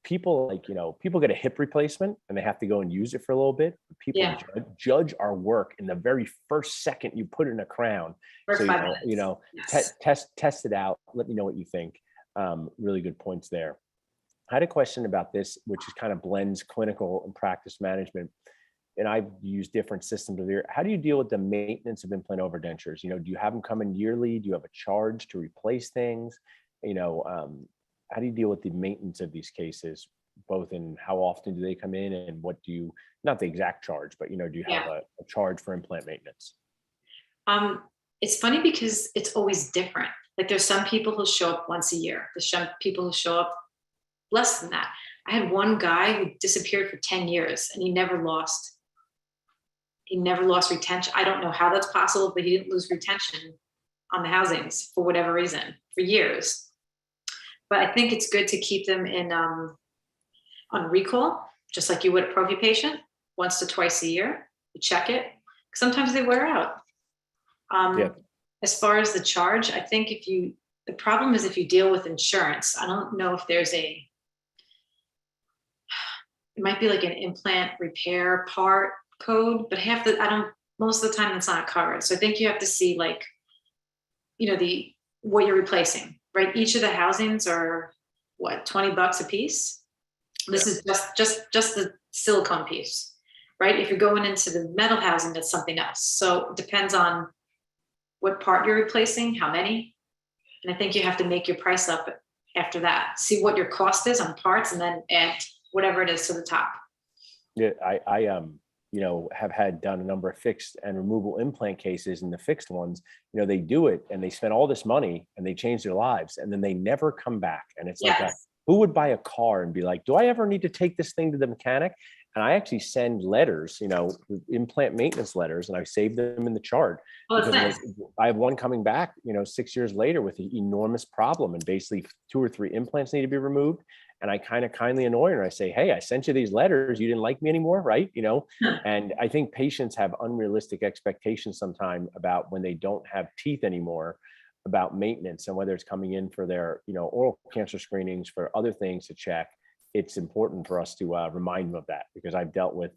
people like, people get a hip replacement and they have to go and use it for a little bit. People judge our work in the very first second you put in a crown. First So, 5 minutes. Yes. test it out. Let me know what you think. Really good points there. I had a question about this, which is kind of blends clinical and practice management. And I've used different systems here. How do you deal with the maintenance of implant overdentures? Do you have them come in yearly? Do you have a charge to replace things? How do you deal with the maintenance of these cases, both in how often do they come in and what do you, not the exact charge, but, do you have a charge for implant maintenance? It's funny because it's always different. Like there's some people who show up once a year. There's some people who show up less than that. I had one guy who disappeared for 10 years and he never lost retention. I don't know how that's possible, but he didn't lose retention on the housings for whatever reason for years. But I think it's good to keep them in on recall, just like you would a prophy patient, once to twice a year. You check it. Sometimes they wear out. As far as the charge, I think the problem is if you deal with insurance, I don't know if there's it might be like an implant repair part code, but most of the time it's not covered. So I think you have to see like, what you're replacing, right? Each of the housings are $20 a piece. This is just the silicone piece, right? If you're going into the metal housing, that's something else. So it depends on what part you're replacing, how many. And I think you have to make your price up after that. See what your cost is on parts and then add whatever it is to the top. Yeah, I have had done a number of fixed and removable implant cases, and the fixed ones, they do it and they spend all this money and they change their lives and then they never come back. And it's like, who would buy a car and be like, do I ever need to take this thing to the mechanic? And I actually send letters, implant maintenance letters, and I save them in the chart. Oh, that's nice. I have one coming back, 6 years later with an enormous problem, and basically 2 or 3 implants need to be removed. And I kind of kindly annoy her. I say, hey, I sent you these letters. You didn't like me anymore, right? And I think patients have unrealistic expectations sometimes about when they don't have teeth anymore, about maintenance and whether it's coming in for their, oral cancer screenings, for other things to check. It's important for us to remind them of that, because I've dealt with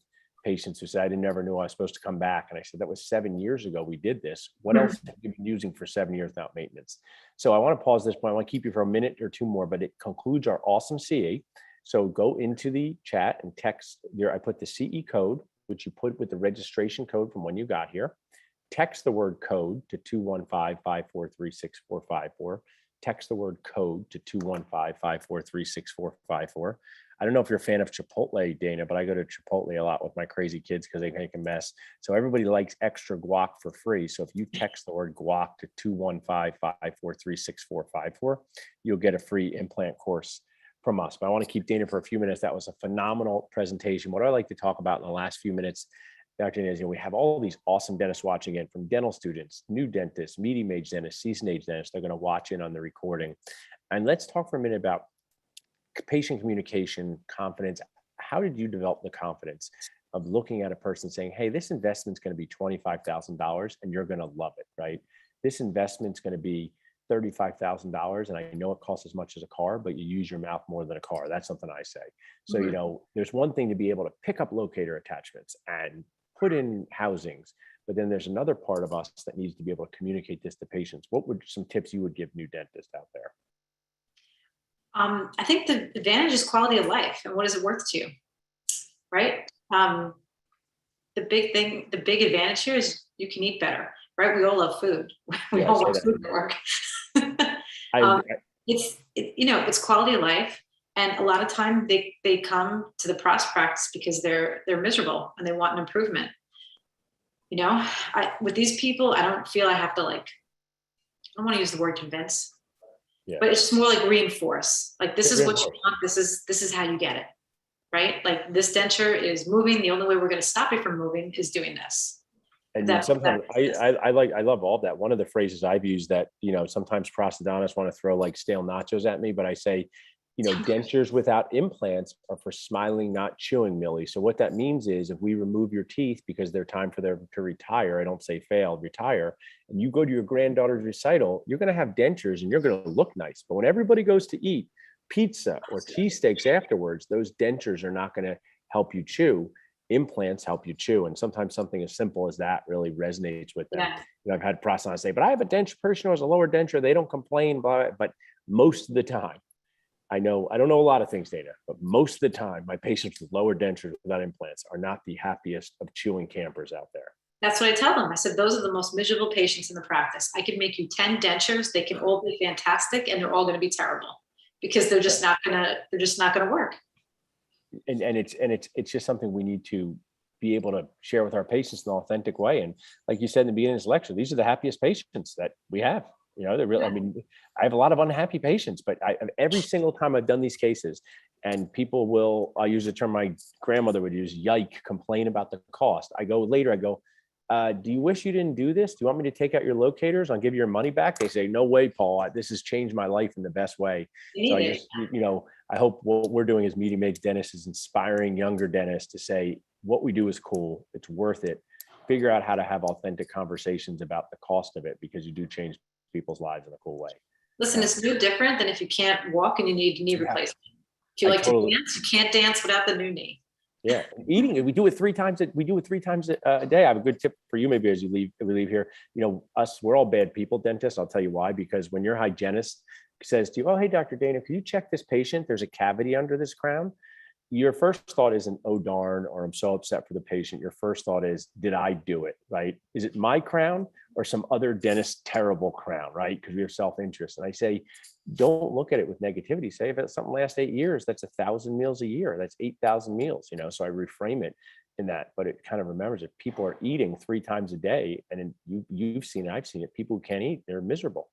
patients who said, I never knew I was supposed to come back. And I said, that was 7 years ago we did this. What else have you been using for 7 years without maintenance? So I want to pause this point. I want to keep you for a minute or two more, but it concludes our awesome CE. So go into the chat and text there. I put the CE code, which you put with the registration code from when you got here. Text the word code to 215-543-6454. Text the word code to 215-543-6454. I don't know if you're a fan of Chipotle, Dana, but I go to Chipotle a lot with my crazy kids because they make a mess. So everybody likes extra guac for free. So if you text the word guac to 215-543-6454, you'll get a free implant course from us. But I want to keep Dana for a few minutes. That was a phenomenal presentation. What I like to talk about in the last few minutes, Dr. Dana, is we have all these awesome dentists watching in, from dental students, new dentists, medium age dentists, seasoned age dentists. They're going to watch in on the recording. And let's talk for a minute about patient communication, confidence. How did you develop the confidence? of looking at a person saying, hey, this investment's going to be $25,000 and you're going to love it, right? This investment's going to be $35,000 and I know it costs as much as a car, but you use your mouth more than a car. That's something I say. So, you know, there's one thing to be able to pick up locator attachments and put in housings, but then there's another part of us that needs to be able to communicate this to patients. What would some tips you would give new dentists out there? I think the advantage is quality of life and what is it worth to you, right? The big advantage here is you can eat better, right? We all love food. We all want food at work. It's quality of life. And a lot of time they come to the practice because they're miserable and they want an improvement. You know, with these people, I don't feel I have to I don't want to use the word convince, but it's just more like reinforce. Like, this is what you want. This is how you get it. Right? Like, this denture is moving. The only way we're going to stop it from moving is doing this. And sometimes I love all of that. One of the phrases I've used that, you know, sometimes prosthodontists want to throw like stale nachos at me, but I say, you know, dentures without implants are for smiling, not chewing, Millie. So what that means is if we remove your teeth because they're time for them to retire, I don't say fail, retire, and you go to your granddaughter's recital, you're going to have dentures and you're going to look nice. But when everybody goes to eat pizza or cheesesteaks afterwards, those dentures are not going to help you chew. Implants help you chew. And sometimes something as simple as that really resonates with them. You know, I've had prosthodontists say, but I have a denture person who has a lower denture. They don't complain, but most of the time, I don't know a lot of things, Dana, but most of the time, my patients with lower dentures without implants are not the happiest of chewing campers out there. That's what I tell them. I said, those are the most miserable patients in the practice. I can make you 10 dentures. They can all be fantastic and they're all going to be terrible because they're just not going to work. And it's just something we need to be able to share with our patients in an authentic way. And like you said in the beginning of this lecture, these are the happiest patients that we have. You know, they're really, I mean, I have a lot of unhappy patients, but every single time I've done these cases and people will, I'll use the term my grandmother would use, yike, complain about the cost. I go, do you wish you didn't do this? Do you want me to take out your locators? I'll give you your money back. They say, no way, Paul, this has changed my life in the best way. So I just, you know, I hope what we're doing as Meeting Maids Dentists is inspiring younger dentists to say, what we do is cool. It's worth it. Figure out how to have authentic conversations about the cost of it, because you do change people's lives in a cool way. Listen, it's no different than if you can't walk and you need knee replacement. If you like to dance, you can't dance without the new knee. Yeah, eating, we do it three times a day. I have a good tip for you, maybe as we leave here. You know, we're all bad people, dentists. I'll tell you why. Because when your hygienist says to you, "Oh, hey, Dr. Dana, can you check this patient? There's a cavity under this crown." Your first thought isn't, "Oh darn," or "I'm so upset for the patient." Your first thought is, "Did I do it right? Is it my crown or some other dentist's terrible crown?" Right? Because we have self-interest. And I say, don't look at it with negativity. Say, if it's something lasts 8 years, that's 1,000 meals a year. That's 8,000 meals. You know, so I reframe it in that. But it kind of remembers if people are eating 3 times a day, and you've seen it, I've seen it. People who can't eat, they're miserable.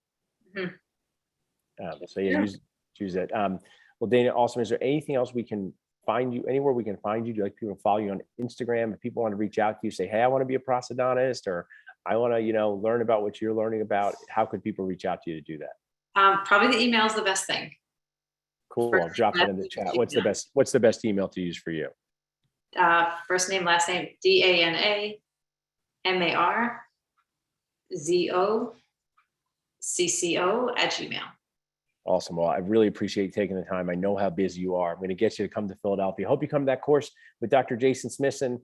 So yeah, use that. Well, Dana, awesome. Is there anything else we can find you, anywhere we can find you? Do you like people to follow you on Instagram? If people want to reach out to you, say, hey, I want to be a prosthodontist, or I want to, you know, learn about what you're learning about, how could people reach out to you to do that? Probably the email is the best thing. Cool. I'll drop that in the chat. What's the best email to use for you? First name, last name, DANAMARZOCCO@gmail. Awesome. Well, I really appreciate taking the time. I know how busy you are. I'm going to get you to come to Philadelphia. I hope you come to that course with Dr. Jason Smithson,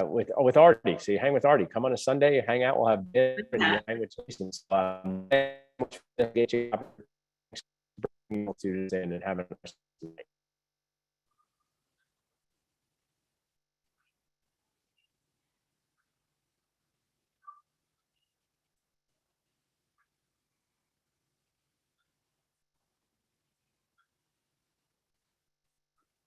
with Artie. So you hang with Artie. Come on a Sunday, hang out. We'll have dinner and you hang with Jason. Get you students in and have a nice day.